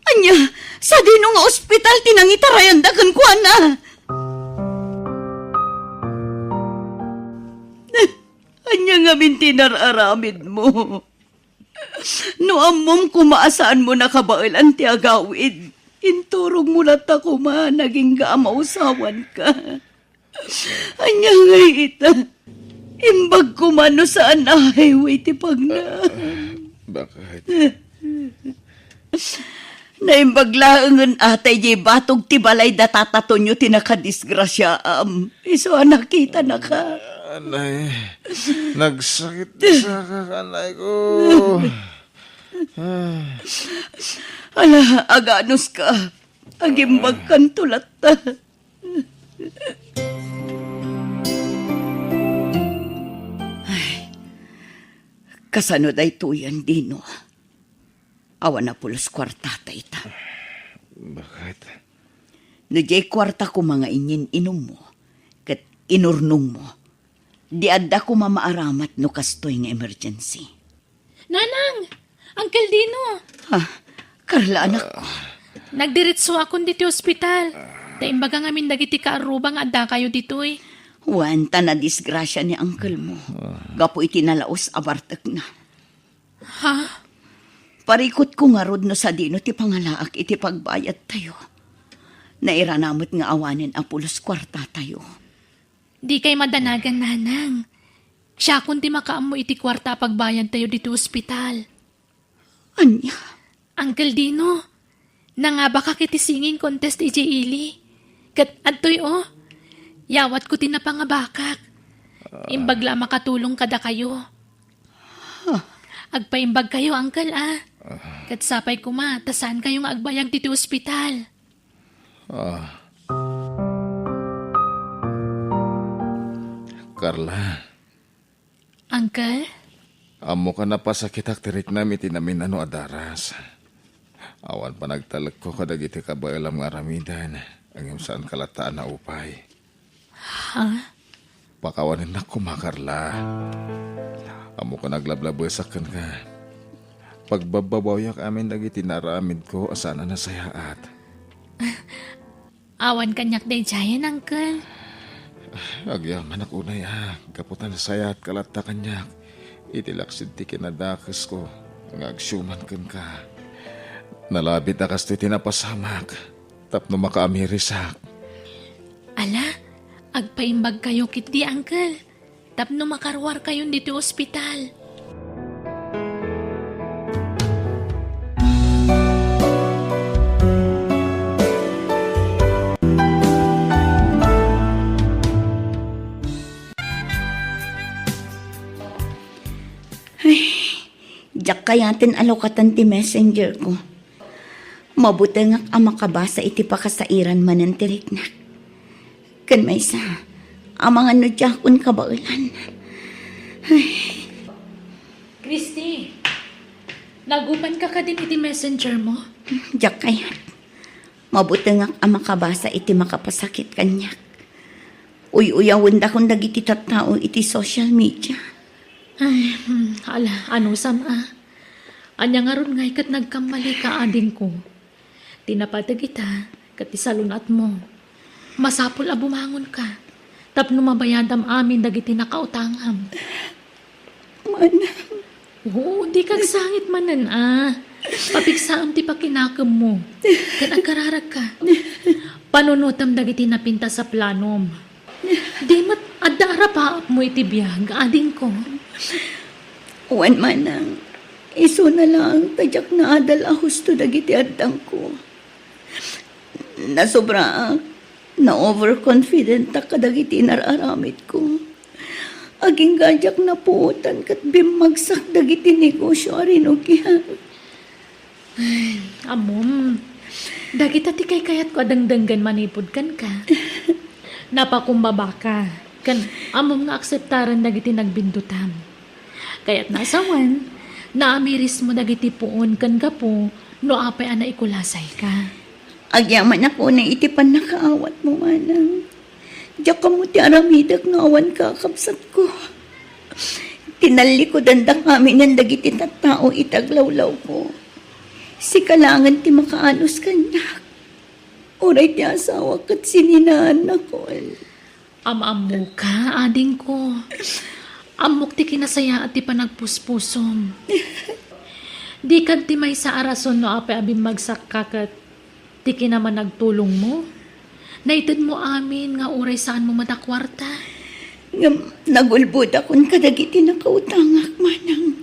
S3: Anya, sa dino nga ospital tinangitarayan dagan ko na. Anya nga mintinararamid mo. No amom kumaasaan mo nakabailan ti agawid. Inturog mo na ta kuma, naging gaamausawan ka. Anya nga ita. Imbag kumano saan na highway ti pagna.
S4: Bakit?
S3: Naimbaglaangan atay di batog ti balay datatato nyo tinakadisgrasyaam. Iso nakita na ka.
S4: Anay, nagsakit sa kakanay ko.
S3: Ala, aganos ka. Agimbag kan tulat ta. Ay, kasano day tuyan, Dino? Awa na pulos kwarta ita.
S4: Bakit?
S3: No jay kwarta ko mga inyin inom mo. Kat inurnong mo. Di adda ko mamaaramat no kastoy nga emergency.
S2: Nanang! Uncle Dino!
S3: Ha, Carla anak ko.
S2: Nagdiretso akong dito ospital. Taimbaga ngamin dagiti kaarubang adda kayo ditoy.
S3: Wanta na disgrasya ni uncle mo. Gapo iti nalaos abartek na.
S2: Ha?
S3: Parikot ko nga rod no sa dino ti pangalaak iti pagbayad tayo. Nairanamot nga awanin apulos kwarta tayo.
S2: Di kay madanagan, nanang. Siya kundi makaamo iti kwarta pagbayad tayo dito ospital.
S3: Anya?
S2: Uncle Dino, nangaba ka kiti singing contest iti ili. Kat adtoy yawat ko tinapangabakak. Imbagla makatulong kada kayo. Agpaimbag kayo, uncle Kat sapay kuma, tasaan kayong agbayag dito ospital.
S4: Carla,
S2: Uncle?
S4: amo ka na pa sa kitak tirik namin tinamin ano adaras. Awan pa nagtalag ko kadag iti kabayalam nga ramidan. Ang saan kalataan na upay.
S2: Ha?
S4: Pakawanin na ko, Carla. Amo ka naglablabesakan ka. Pagbababayak amin dagiti naramid ko asana na sayaat.
S2: Awan kanyak day jayan, uncle.
S4: Agyaman ako na kaputan sayaat kalata kanyak. Itilaksid ti kinadakas ko. Ngagsyuman kan ka. Nalabit na kasto'y tinapasamak. Tapno makaamirisak.
S2: Ala, agpaimbag kayo kiti, uncle. Tapno makarwar kayo dito ospital.
S3: Diyak kayatin alokatan ti messenger ko. Mabuti nga ang makabasa iti pakasairan manan tirik na. Kan may sa, ang mga nudyakon kabaulan.
S2: Christy, nagupan ka din iti messenger mo?
S3: Diyak kayat. Mabuti nga ang makabasa iti makapasakit kanyak. Uy-uyawin da kung dagiti tattao iti social media.
S2: Ay, ala, ano Anya nga ron nga ikat nagkamali ka ading ko. Tinapadag kita, kat isalunat mo. Masapol a bumangon ka. Tapno mabayadam amin dagiti nakautangam.
S3: Manang.
S2: Oo, di kag sangit manan Papiksaam ti pakinakam mo. Kat agkararag ka. Panunutam dagiti napinta sa planom. Di mat adara pa mo iti biyag ading ko.
S3: Uwan manang. Iso na lang, tadyak na adal ahos to dagiti adang ko. Nasobra na overconfident ta kadagiti nararamit ko. Aging gadyak na puutan kat bimagsak dagiti negosyo arin o kihan.
S2: Amom, dagita ti kay kayat ko adangdanggan manipod kan ka. Napakumbaba ka. Kan amom nga akseptaran dagiti nagbindutam. Kaya't nasawan, naamiris mo dagiti puon kan ka po, no apay ana ikulasay ka.
S3: Agyaman ako na itipan na kaawat mo, manang. Diyak ka mo ti aramidak nga awan ka kapsat ko. Tinalikodan da kami ng dagiti tattao itaglawlaw ko. Si kalangan ti makaanos kanya. Oray ti asawa kat sininaan ako.
S2: Am-amo ka, ading ko. Amok ti kinasaya at ti panagpuspusom. Di kag ti may sa arason no apay abim magsak kakat. Ti kinaman nagtulong mo. Naitid mo amin nga uray saan mo madakwarta.
S3: Nagulbod akong kadagiti nakautangak, manang.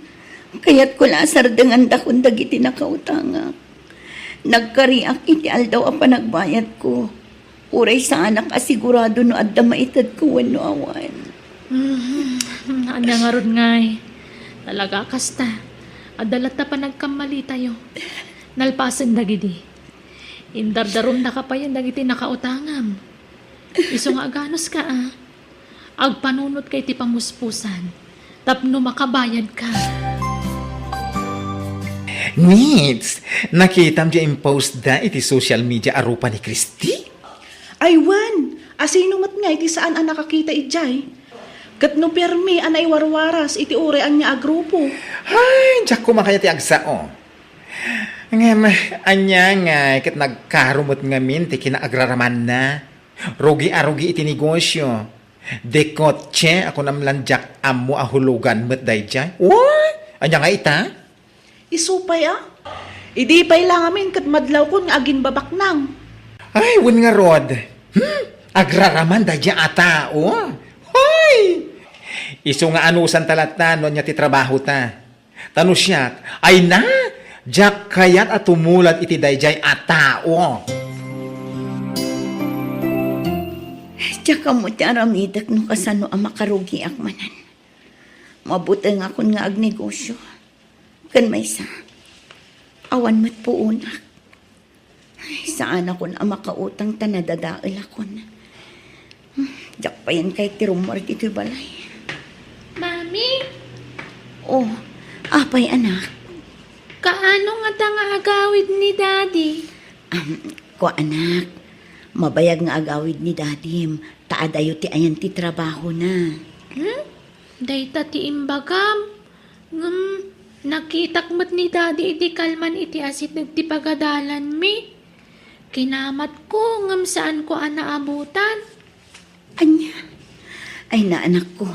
S3: Kaya't ko lasar dengan dakon dagiti nakautangak. Nagkariak iti aldaw a panagbayad ko. Uray sa anak asigurado no adda maitad ko wano awan.
S2: Anya nga ron ngay. Talaga kasta. Adalat na pa nagkamali tayo. Nalpasan dagidi. Indardaron na ka pa yan dagiti nakautangam. Iso nga aganos ka Agpanunot kay ti pamuspusan. Tapno makabayad ka.
S4: Needs, nakitam di impost da iti social media arupa ni Christy?
S6: Ay, Wan, asino mat nga iti saan ang nakakita ijay? Kat no permi anay warwaras iti ure ang niya agrupo.
S4: Ay, diyak ko makaya ti agsao. Ngem, anya nga, kat nagkarumot ngamin ti kinaagraraman na. Rugi-arugi iti negosyo. De kotse, ako namlandyak amo ahulugan met day dyan. What? Anya nga ita?
S6: Isupay Idi pay lang amin kat madlaw ko nga agin babak nang.
S4: Ay, wun nga rod. Agraraman day dyan ata, Hoy! Iso nga anusan talatan no niya ti trabaho ta. Tano siya, ay na, jak kayat at tumulad iti dayjay at tao.
S3: Diyak ka mo ti aramidak no kasano ang makarugi akmanan. Mabuti nga akong nga agnegosyo. Kan may sa, awan mat po unak. Saan ako na makautang tanadadaal ako na. Diyak pa yan kay tirumor dito'y balay.
S2: Mami,
S3: Oh, apay anak.
S2: kaano nga ta nga agawid ni Daddy?
S3: Ko anak, mabayag nga agawid ni dadim. Taadayo ti ayan ti trabaho na.
S2: Dayta ti imbagam. Nakitak mo't ni Daddy iti kalman iti asit ti pagadalan mi. Kinamat ko ngam saan ko anaabutan.
S3: Anya? Ay na anak ko.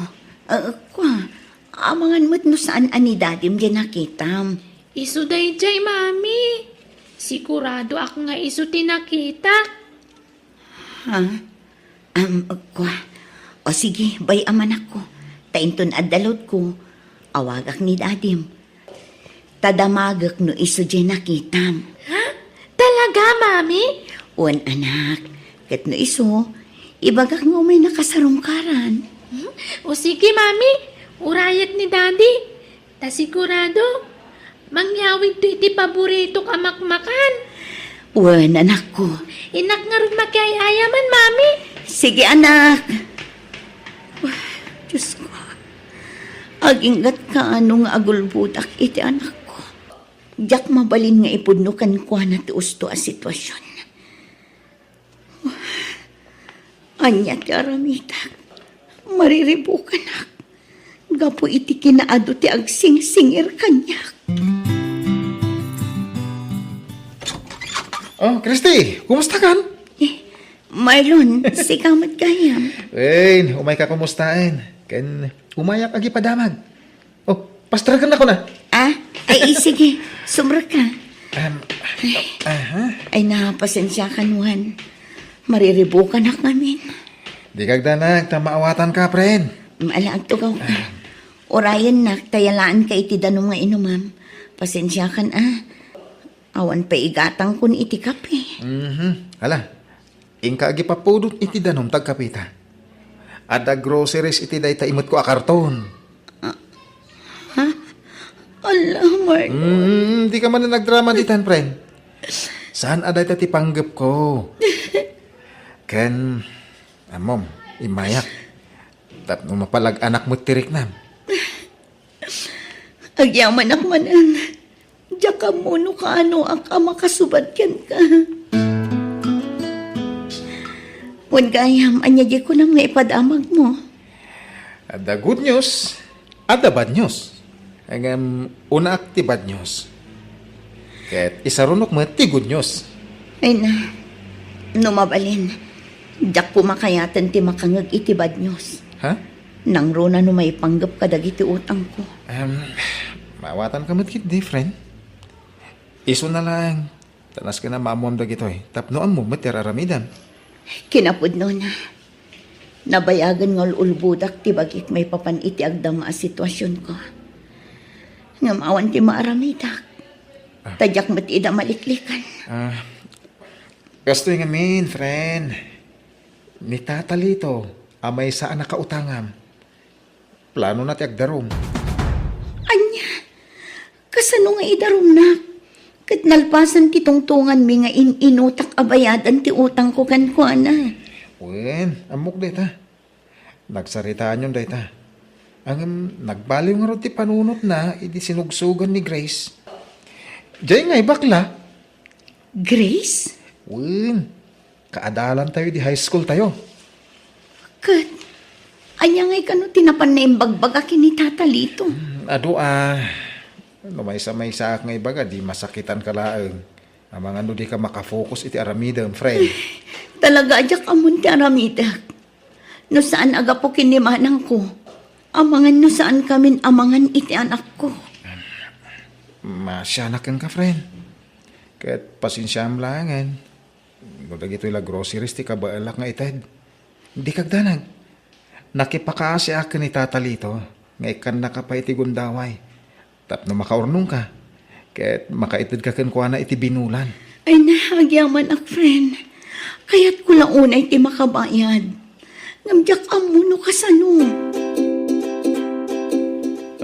S3: Amangan mo't no saan ani dadim di nakitam.
S2: Isu dayjay, Mami. Sigurado ako nga isu tinakita.
S3: Ha? O sige, bay aman ako. Tainton adalot ko. Awagak ni dadim. Tadamagak no isu di nakitam.
S2: Talaga, Mami?
S3: Uwan anak, kat no isu, ibagak nga may nakasarungkaran.
S2: O sige, Mami. Urayat ni Daddy. Ta sigurado. Mangyawid to iti paborito ka makmakan.
S3: Uwan anak ko.
S2: Inak nga rin makiayaman, Mami.
S3: Sige anak. Diyos ko. Agingat ka anong agulbudak iti anak ko. Diyak mabalin nga ipudnukan ko na tiusto a sitwasyon. Anya ti aramitak. Mariribukan ak. Gapo iti kinaado ti agsing-singir kanyak.
S4: Oh, Christy, kumusta kan?
S3: Marlon, sikamat kayam.
S4: Umay ka kumustahin. Kan, umayak agi padamag. Oh, pastragan ako na.
S3: Ay sige, sumra ka.
S4: Aha.
S3: Ay napasensya ka nuhan. Mariribukan ak namin.
S4: Di kagdanag, tamaawatan ka, pren.
S3: Maalaag tugaw ka. Orayan nak, tayalaan ka iti danong nga inumam. Pasensya kan Awan pa igatang kun iti kape.
S4: Hala, ingka agi papudot iti danom tagkapita. Ada groceries iti dayta imot ko a karton.
S3: Allah, Mark.
S4: Di ka man na nagdrama ditan, friend. Saan aday ti panggap ko? Ken, amom, imayak. Tapno mapalag anak mo tirik nam.
S3: Agyaman akmanan. Diyak ka mo no kaano ang makasubad yan ka. Wan gayam, anya di ko nang naipadamag mo.
S4: Ada good news, ada bad news. Ang una ti bad news. Ket isarunok mo ti good news.
S3: Ay na, numabalin. Diyak pumakayatan ti makangag iti bad news.
S4: Ha?
S3: Nang rona no may panggap ka dagiti utang ko.
S4: Mawatan ka matkit di, friend. Iso na lang. Tanas ka na maamuam dagito eh. Tapnoan mo matiraramidan.
S3: Kinapod no na. Nabayagan ngol ulbudak ti bagik may papan iti agdam a sitwasyon ko. Ngamawan ti maaramidak. Tadyak mat ida maliklikan.
S4: Gasto yung amin, friend. Ni tatalito, amay saan nakautangam. Plano na ti agdarom.
S3: Anya, kasano nga idarom na? Kat nalpasan ti tungtungan mi nga inutak abayadan ti utang ko kan ko ana.
S4: Wen, amok data. Nagsaritaan yun data. Ang nagbaliw nga ro ti panunot na, idi sinugsugan ni Grace. Diyay nga'y bakla.
S3: Grace?
S4: Wen, kaadalan tayo di high school tayo.
S3: Kat, anya nga'y kano tinapan na imbagbaga kini tatalito.
S4: Ado lumaysa-maysa nga'y baga, di masakitan ka laeng. Amang ano di ka makafocus iti aramidam, friend.
S3: Talaga adyak amon ti aramidak. No saan aga po kinimanang ko. Amangan no saan kamin amangan iti anak ko.
S4: Masyanakan ka, friend. Kahit pasinsyam langan. Kung dagito ila groceries, ti kabaalak nga ited. Di kagdanag. Nakipakaasi akin ni tatalito. Nga ikan na ka pa iti gundaway. Tapno makaurnong ka. Kahit makaitid ka kuha na iti binulan.
S3: Ay nahagyaman ak, friend. Kaya't ko lang unay ti makabayad. Ngamdyak amuno kasano.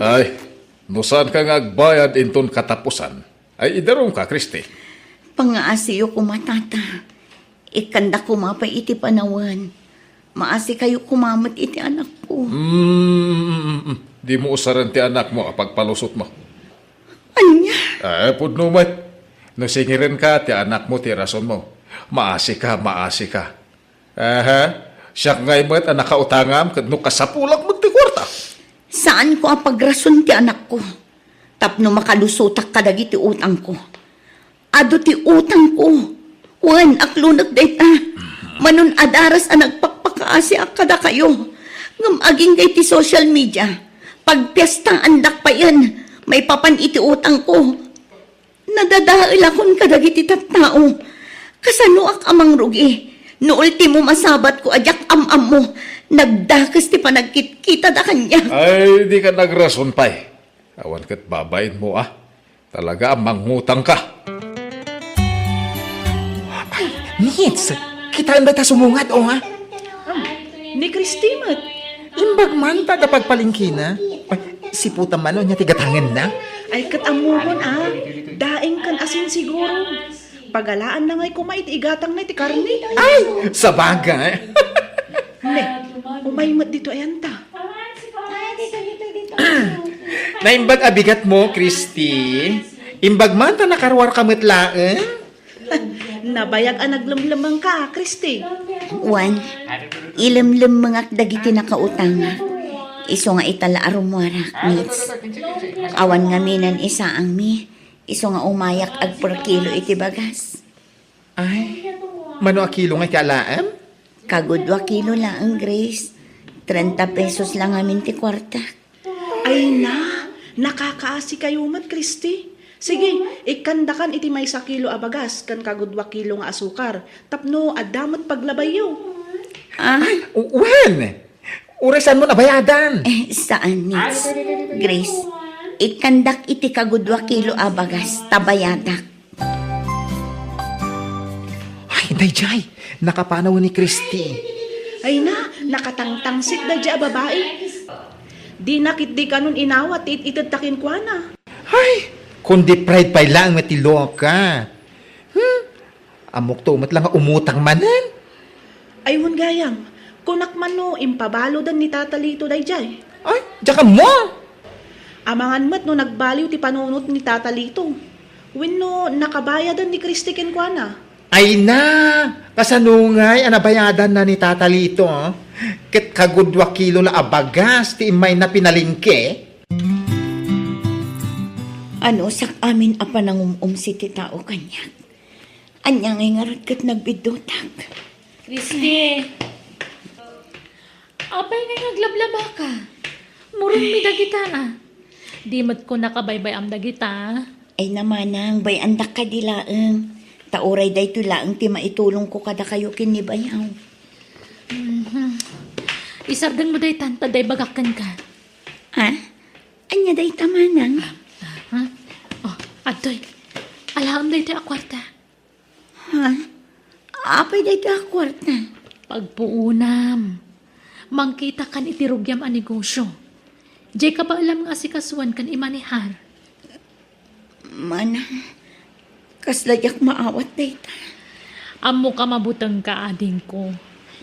S1: Ay, nusan ka nga agbayad inton katapusan? Ay, idarong ka, Kristi.
S3: Pangaasiyo ko matata. Ikanda ko mapay iti panawan. Maasi kayo kumamot iti anak ko.
S1: Di mo usaran ti anak mo kapag palusot mo.
S3: Anya?
S1: Ay, pudnumat. Nasingirin ka, ti anak mo, ti rason mo. Maasi ka, maasi ka. Aha, siya ngay mo't ang nakautangam, kadno kasapulak mo ti kwarta.
S3: Saan ko ang pagrason ti anak ko? Tapno makalusutak kadagiti utang ko. Ado ti utang ko. Wan, aklunag dayta. Manon adaras ang nagpakpakaasi akada kayo. Ngam aging kay ti social media. Pagpiestang andak pa yan, may papan iti utang ko. Nadadail akon kadagiti tattao. Kasano ak amang rugi. No ultimo masabat ko adyak am-am mo. Nagdakas ti panagkit-kita da kanya.
S1: Ay, di ka nagrason pa'y. Awan ka't babayin mo Talaga, mangutang ka.
S5: Nits, kita ba ta sumungat o ha?
S6: Ni Christimat.
S5: Imbag man taga pagpalingkina. Si puta man o niya tigatangan na.
S6: Ay katamuhon daing kan asin siguro. Pagalaan na nga'y kumait igatang na iti karne.
S5: Ay, sa bagay.
S6: Ne, umaymat dito ayanta.
S5: Naimbag abigat mo, Christy. Imbag man ta nakarwar kamit laeng.
S6: Nabayag ang naglamlamang ka, Christy.
S3: Wan, ilimlim mga dagiti nakautang. Iso nga itala arumwarak, Nits. Awan nga minan isa ang mi. Iso nga umayak ag per kilo iti bagas.
S5: Ay, mano a kilo nga kalaam?
S3: Kagudwa kilo lang ang Grace. 30 pesos lang amin ti kwarta.
S6: Ay nakakaasi kayo mat, Christy. Sige, ikandakan iti may 1 kilo abagas, kan kagudwa kilo nga asukar. Tapno, adamot paglabayo.
S5: When? Urasan mo na bayadan.
S3: Saan, Nits? Grace, ikandak iti kagudwa kilo abagas, tabayadak.
S5: Dayjay, nakapanaw ni Christy.
S6: Ay na, nakatangtangsit da dya babae. Di nakit di kanon inawat, itatakin kwa na.
S5: Ay, kundi pride pa lang matilo ka. Amok to, umat lang nga umutang manan.
S6: Ay wun gayam, kunak man no, impabalo dan ni tatalito dayjay.
S5: Ay, tsaka mo.
S6: Amangan mat no nagbaliw ti panunot ni tatalito. Wenno nakabayadan ni Christy ken kwa na.
S5: Ay na, kasanungay, anabayadan na ni Tata Lito. Ket kagudwa kilo na abagas, ti imay na pinalingke.
S3: Ano sak amin apa nangumum si ti tao kanyak. Anyang ingarat kat nagbidutak.
S2: Christy! Apay nga naglablaba ka. Murong mi dagita na. Di mat ko nakabaybay am dagita.
S3: Ay namanang bay andak ka dilaeng. Tauray day tulaang ti maitulong ko kada kayo kinibayaw.
S2: Isardan mo day tanta day bagakan ka.
S3: Ha? Anya day tamanang?
S2: Ha? Oh, adoy. Alam day ti akwarta.
S3: Ha? Apay day ta kwarta.
S2: Pagpuunam. Mangkita kan itirugyam a negosyo. Jay ka ba alam nga asikasuan kan imanihar?
S3: Manang, kaslayak maawat day ta.
S2: Amo ka mabutang ka ading ko.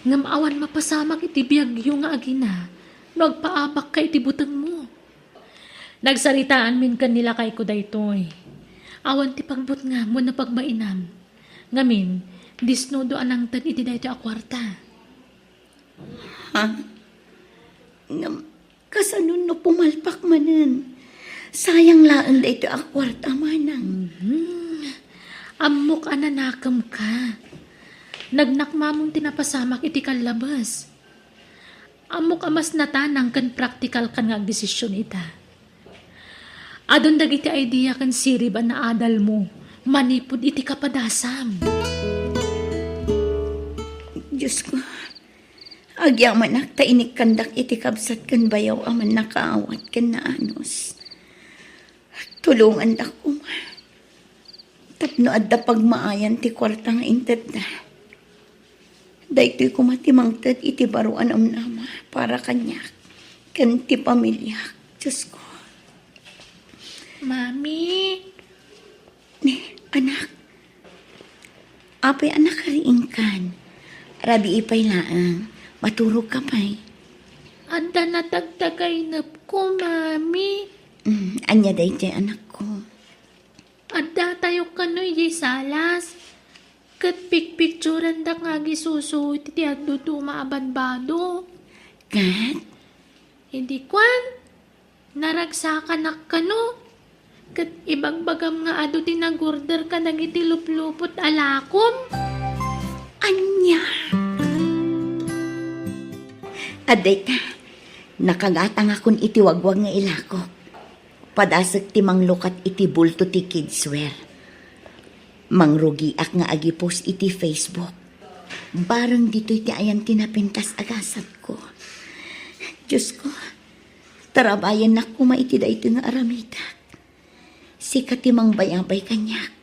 S2: Ngam awan mapasamak iti biyagyo nga agina. Magpaabak ka iti butang mo. Nagsaritaan min kanila kay ko daytoy. Awan ti pagbut nga mo na pagmainam. Ngamin, disnodo anang tan iti daytoy akwarta.
S3: Ha? Kasanon no pumalpak manan. Sayang laan day ito akwarta manang.
S2: Amok ananakam ka. Nagnakmamong tinapasamak iti kalabas. Amok amas natanang kan praktikal kan nga desisyon ita. Adon dagiti idea kan siriban na adal mo. Manipod iti kapadasam.
S3: Diyos ko, agyaman ak tainik kandak iti kabsat kan bayaw aman nakaawat kan na anos. Tulungan da ko ma. Tapno adda pagmaayan ti kwarta nga intet na. Daytoy kumatimang tet iti baruan am nama para kanyak. Kan ti pamilya. Diyos ko.
S2: Mami,
S3: Anak. Apay anak kariing kan. Rabi ipay laang. Maturog ka pa'y.
S2: anda natagtagay na ko, Mami.
S3: Anya day ti anak ko.
S2: Adda tayo kanoy di salas. Kat picturean da nga gisuso iti addo to maabanbado.
S3: Kat?
S2: Hindi kwan. Naragsakan na kano. Kat ibagbagam nga ado tinagorder ka nagiti luplupot alakom.
S3: Anya? Aday ka. Nakagatang akon iti wagwag nga ilakok. Padasag ti manglukat iti bulto ti kidswear. Mangrugiak nga agipos iti Facebook. Barang dito'y ti ayan tinapintas agasat ko. Diyos ko, tarabayan na ko maiti da ito nga aramita. Sikat ti mangbayabay kanyak.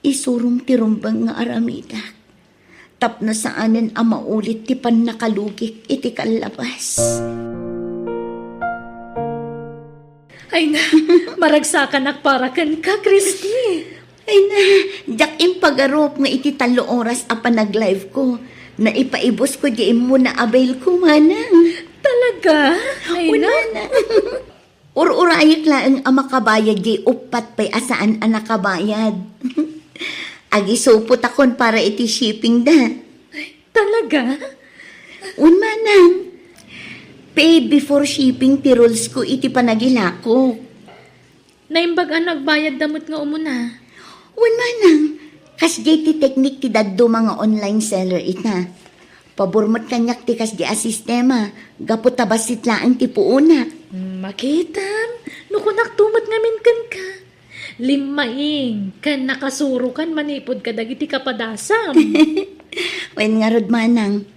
S3: Isurum ti rumbang nga aramita. Tapno saanen ang maulit ti pan nakalugik iti kalabas.
S2: Ay na, maragsakan akparakan ka, Christy.
S3: Ay na, jak impagarup nga iti 3 oras apa nag-live ko. Na ipaibos ko di mo na avail ko manang.
S2: Talaga? Ay na.
S3: Ururayot lang ang makabayad di upat pa'y asaan ang nakabayad. Agisupot akon para iti shipping da.
S2: Talaga?
S3: Manang. Pay before shipping ti rules ko iti panagila ko.
S2: Naimbag ang nagbayad damot nga umuna.
S3: Manang. Kas di ti teknik ti daddo mga online seller ita. Pabormat kanyak ti kas di asistema. Gapot tabasit laang ti puuna.
S2: Makitam, nukunak tumat ngamin kan ka. Limaing, kan nakasuro kan manipod ka dagiti kapadasam.
S3: Wen nga rod manang.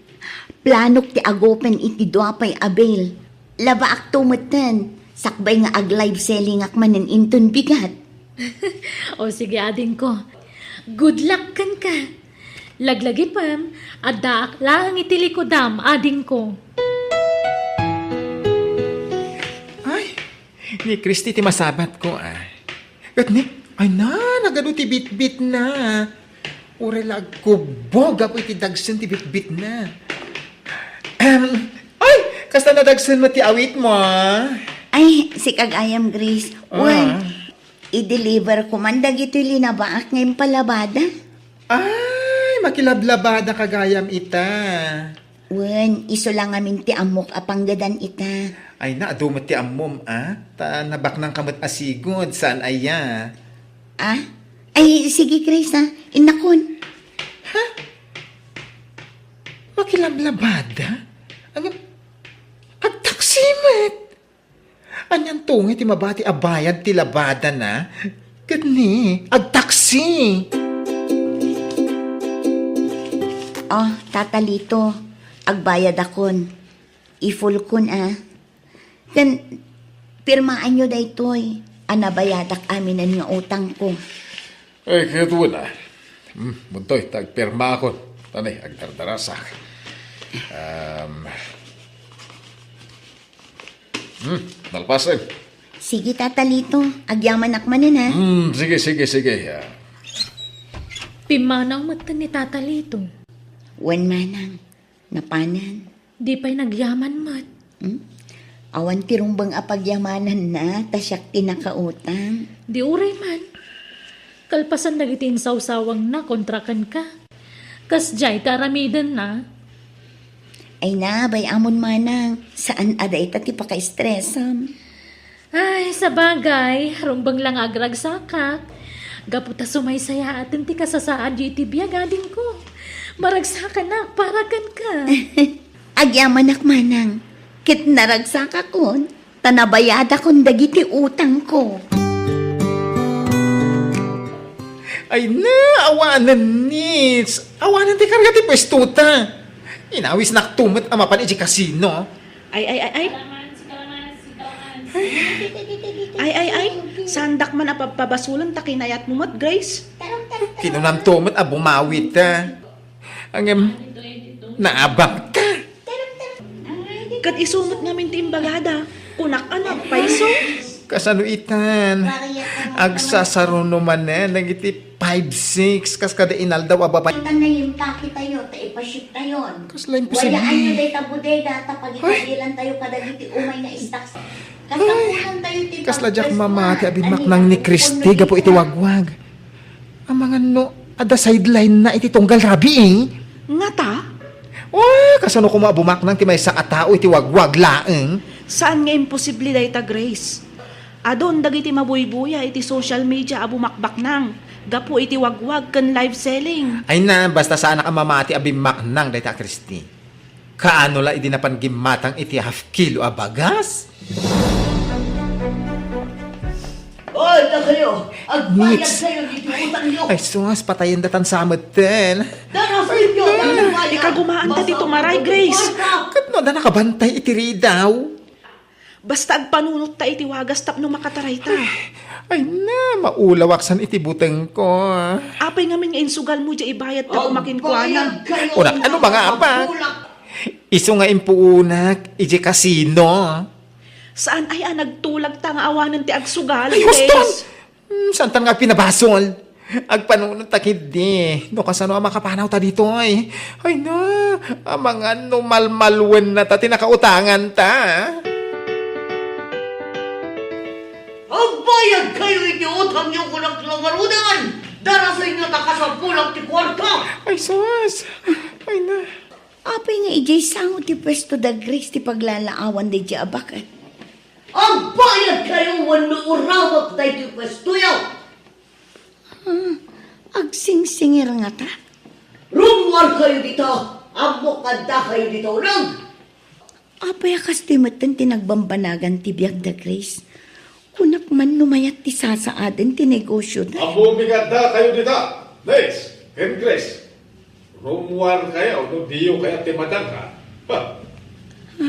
S3: Planok ti agopen iti duapay abel. Laba ak tumatan. Sakbay nga ag-live selling ak manen inton bigat.
S2: O sige ading ko, good luck kan ka. Laglagi pam, adda lang itili ko dam, ading ko.
S5: Ay, ni Christy ti masabat ko Kat ni, ay na, nagano ti bit-bit na. Ure lag kubog, apo iti dagsan ti bit-bit na. Ay, kasta na dagsan mo ti awit mo
S3: Ay, si Kagayam Grace. Well, i-deliver ko man dagito linabaak ngayong palabada.
S5: Ay, makilablabada kagayam ita.
S3: Wen, iso lang amin ti amok apanggadan ita.
S5: Ay na, adumot ti ammom, Ta nabak ng kamot asigod, saan aya?
S3: Ah? Ay, sige Grace inakon.
S5: Makilablabada? Agtaksimet! Anyan tungi ti mabati abayad ti labada na? Gani, agtaksi!
S3: Oh, tatalito. Agbayad akon. I-full kun Kan, pirmaan nyo daytoy. Anabayadak amin na nga utang ko.
S4: Ay, kaya tuwan Buntoy, tagpirma ako. Tanay, agdardarasak. Nalpasin.
S3: Sige, tatalito. Agyaman akmanin
S4: Sige.
S2: Pimanaw mata ni tatalito.
S3: Wen manang. Napanan.
S2: Di pa'y nagyaman mat.
S3: Awan tirumbang apagyamanan na. Tasyak tinakautang.
S2: Di uray man. Kalpasan nagitin sawsawang na kontrakan ka. Kas jay taramidan na.
S3: Ay na, bay amon manang. Saan aday tati paka-stressam.
S2: Ay, sa bagay, rumbang lang agragsakak. Gaputa sumaysaya atin ti kasasaan di biyag ading ko. Maragsakan na, paragan ka.
S3: Agyaman manang. Kit naragsak akon. Tanabayada kon dagiti utang ko.
S5: Ay na, awanan nits. Awanan ti karga ti pwestuta. Inawis naktumot amapan iti kasino.
S6: Ay. Sandak man apapabasulan ta kinayat mo mat, Grace.
S5: Kinunam tumot abumawit Ang naabang ka.
S6: Kat isumot namin ti imbagada. Kunak anak, paiso.
S5: Kasano itan? Agsasaro naman nagiti 5-6 kas kada inal daw ababay.
S3: Tan na yung taki tayo, taipaship tayon.
S5: Kasla imposible.
S3: Wala anyo day tabudega, tapagitagilan tayo kadagiti umay na stocks. Kasapunan tayo ti
S5: Kasla jak mamati abimak nang ni Christy gapo iti wagwag. Ang mga no, ada sideline na iti tunggal rabi
S6: Nga ta?
S5: Kasano ko maabumak nang ti may sa atao iti wagwag laeng.
S6: Saan nga imposible day ta, Grace? Adon dagiti mabuybuya iti social media abumakbak nang. Gapo iti wagwag kan live selling.
S5: Ay na, basta saan ka mamati abimak nang dayta Christy. Kaano la iti napanggimatang iti half kilo abagas?
S3: Oy, tagayo! Agbayad
S5: Nits.
S3: kayo dito utang nyo!
S5: Ay suwas, patayin datan sa amaten.
S3: Darafin nyo!
S6: Ikagumaan ta ti tumaray, Grace.
S5: Kat no, da nakabantay iti ridaw.
S6: Basta agpanunot ta iti wagas tapno makataray ta.
S5: Ay na, maulawaksan iti buteng ko.
S6: Apay ngamin nga insugal mo dya ibayad ta kumakinkuana.
S5: Unak, ano ba nga apa? Iso nga impuunak, iti kasino.
S6: Saan ay nagtulag ta nga awanan ti agsugal,
S5: Ay, huston!
S6: Grace?
S5: Saan ta nga pinabasol? Agpanunod takid di. No, kasano ang makapanaw ta dito ay. Ay na, ang mga numalmalwen na ta, tinakautangan ta.
S7: Agbayad kayo iti utang niyo kunak langarudangan! Darasin niyo takasampulang ti kwarta!
S5: Ay, sus. Ay na.
S3: Apay nga ijay sango ti pwesto da Grace ti paglalaawan di dya abakat.
S7: Agbayad kayo wano urawak tayo ti pwestuyaw!
S3: Agsingsingir nga ta.
S7: Rumwar kayo dito! Amokada kayo dito lang!
S3: Apay akas ti matan tinagbambanagan ti biag da Grace. Kunak man numayat ti sasaaden ti negosyo na.
S8: Bigat da kayo dito. Next, and Grace. Rumuar kayo, no diyo kaya timadang ka. Ha?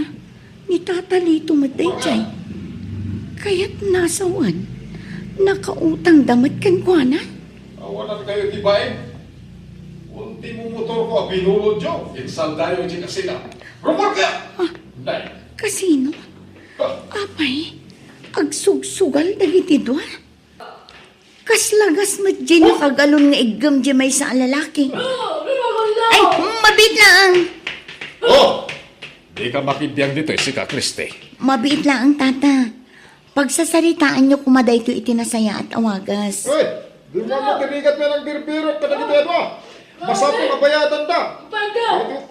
S3: Ni tatalito matay jay. Kaya't nasawan. Nakautang damat kan kwa na.
S8: Awanan kayo tibain. Kung Di mo motor ko binulod yo. Insal tayo di kasina. Rumor ka! Nay.
S3: Kasino? Apay, agsugsugal dagiti dua. Kaslagas mat di nakagalon nga igam di may sa lalaki. Ay, mabit lang.
S8: Oh! Di ka makibiyang dito, si Ka Kristi.
S3: Mabit lang, tata. Pagsasaritaan niyo kumaday ito itinasaya at awagas.
S8: Hoy! Di mo mo tinigat na ng birbiro ka nagitiyan mo. Masapong kabayadan da.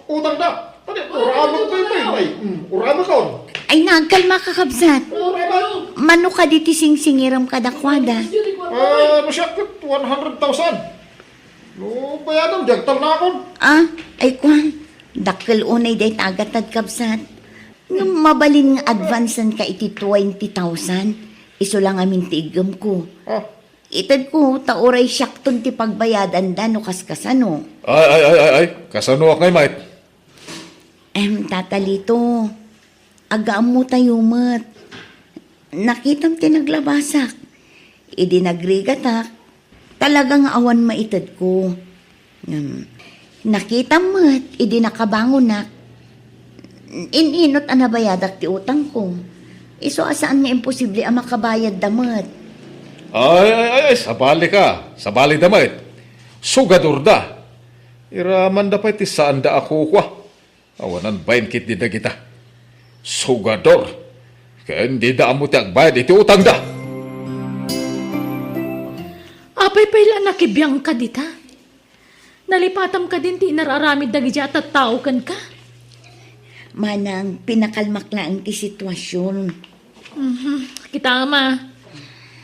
S8: Utang da. Tadi, urama ko ito eh. Urama ko.
S3: Ay, nagkalma ka, kabsat.
S8: Urama.
S3: Mano ka di singsingiram kadakwada.
S8: Masyakot, 100,000. No, bayadan, jagtal na ako.
S3: Ah, ay kwan. Dakkel unay day tagatad kabsat. Nga mabalin nga advancean ka iti 20,000. Iso lang amin tigam ko.
S8: Ah.
S3: Itad ko, tauray syakton ti pagbayadan da no kaskasano.
S8: Ay. Kasano ako ngay, mate?
S3: Tatalito. Agaam mo tayo mat. Nakitam ti naglabasak. Idi nagrigatak. Talagang awan maitad ko. Nakitam mat. Idi nakabangon na. Ininot anabayadak ti utang ko. Iso asaan nga imposible ang makabayad damat.
S8: Ay, sabali ka. Sabali damay. Sugadur da. Iraman da pa iti saan da ako kwa. Awanan bayin kit di da kita. Sugador. Kaya hindi da amo ti agbayad iti utang da.
S2: Apay pala nakibiyang ka dita. Nalipatam ka din ti nararamid dagi at tao kan ka.
S3: Manang pinakalmak lang ti sitwasyon.
S2: Kita ama.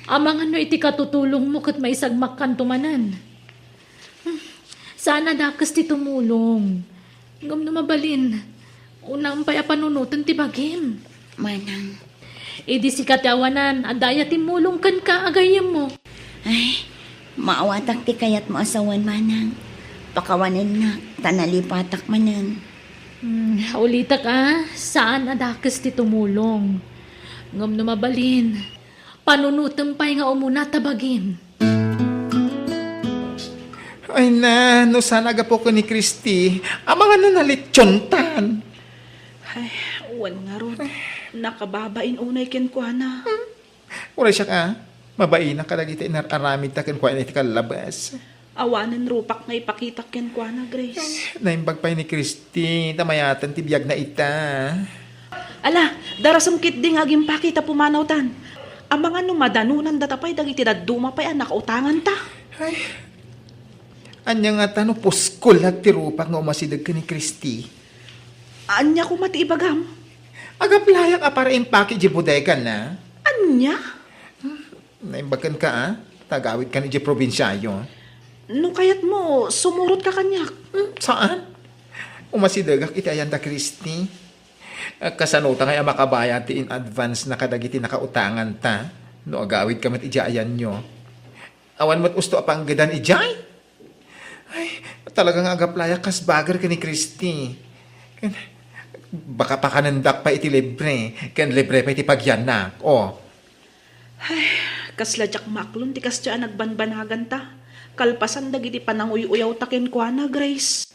S2: Amang ano iti katutulong mo kat maisagmak kan tumanan. Sana dakas ti tumulong. Ngam na mabalin. Unang paya panunutan ti bagim.
S3: Manang,
S2: Idi si katawanan, adaya ti mulong kan ka agayam mo.
S3: ay, maawatak ti kayat mo asawan manang. Pakawanan na, tanalipatak manan.
S2: Ulitak saan adakas ti tumulong. Ngam na mabalin. Panunutan pa'y nga umuna tabagim.
S5: Ay na, no sana gapo ko ni Kristi. Ang mga nanalitsyontan.
S6: Ay, wan nga ron. Nakababain unay ken ko na.
S5: Ura siya ka. Mabain na kadagiti inararamid ta ken kwa iti kalabas.
S6: Awanan rupak nga ipakita ken ko na, Grace.
S5: Naimbag pa ni Kristi. Tamayatan ti biyag na ita.
S6: Ala, darasam kit ding aging pakita pumanaw tan. Ang mga numadanunan datapay dagiti daduma pa'y nakautangan ta.
S5: Ay, anya nga tano puskol nagtirupak nga umasidag ka ni Kristi.
S6: Anya ko mati ibagam.
S5: Agaplayak para impake di bodega na.
S6: Anya?
S5: Naimbagan ka tagawid ka ni di probinsyayo.
S6: No kayat mo, sumurot ka kanyak.
S5: Saan? Umasidag ak iti ayanda Kristi. Kasanuta kaya makabayad ti in advance na kadagiti nakautangan ta. No agawid ka mat ijayan nyo. Awan mat usto apang gadan ijay. Ay, talagang agaplaya kas bagar ka ni Kristi. Baka pa kanandak pa iti libre. Ken libre pa iti pagyanak. O.
S6: Ay, kasladyak maklon ti kas tiyan nagbanbanagan ta. Kalpasan dagiti pananguy-uyaw taken ko na, Grace.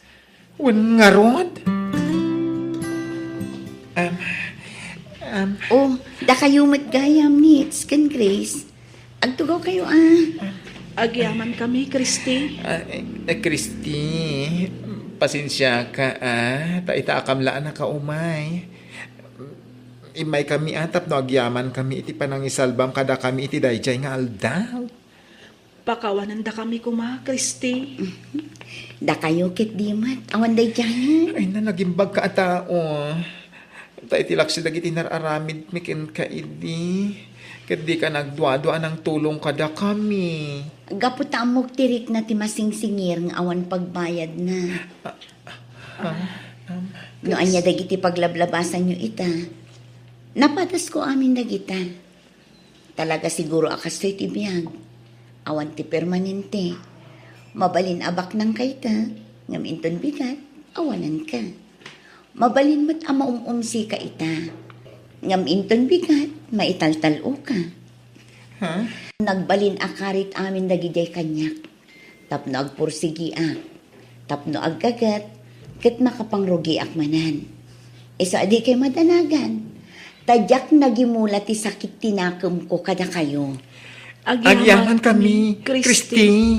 S5: Wan nga rod.
S3: Oh, da kayo matgayam nits, kan Grace. Agtugaw kayo
S6: Agyaman kami, Christy.
S5: Kristi, pasensya ka Ta itakamlaan na ka umay. Imay kami atap no agyaman kami iti panangisalbam kada kami iti dayjay nga aldaw.
S6: Pakawanan da kami kuma, Christy.
S3: Da kayo kit dimat, awan day dyan.
S5: Ay na nagimbag ka atao. Ta itilak si dagiti nararamid mikin ka idi. Ket di ka nagduadua ng tulong kada kami.
S3: Gaputa mo tirik na ti masingsingir nga awan pagbayad na. No anya dagiti paglablabasan nyo ita. Napatas ko amin dagita. Talaga siguro akas to'y tibiyag. Awan ti permanente. Mabalin abak ng kaita. Ngam inton bigat, awanan ka. Mabalin mo't amaumumsi ka ita. Ngam inton bigat, maitaltalo ka. Nagbalin akarit amin dagiday kanyak. Tapno agpursigi Tapno agkagat, kat makapangrugi akmanan. So adi kay madanagan. Tadyak nagimula ti sakit tinakam ko kada kayo.
S5: Agyaman kami, Christy.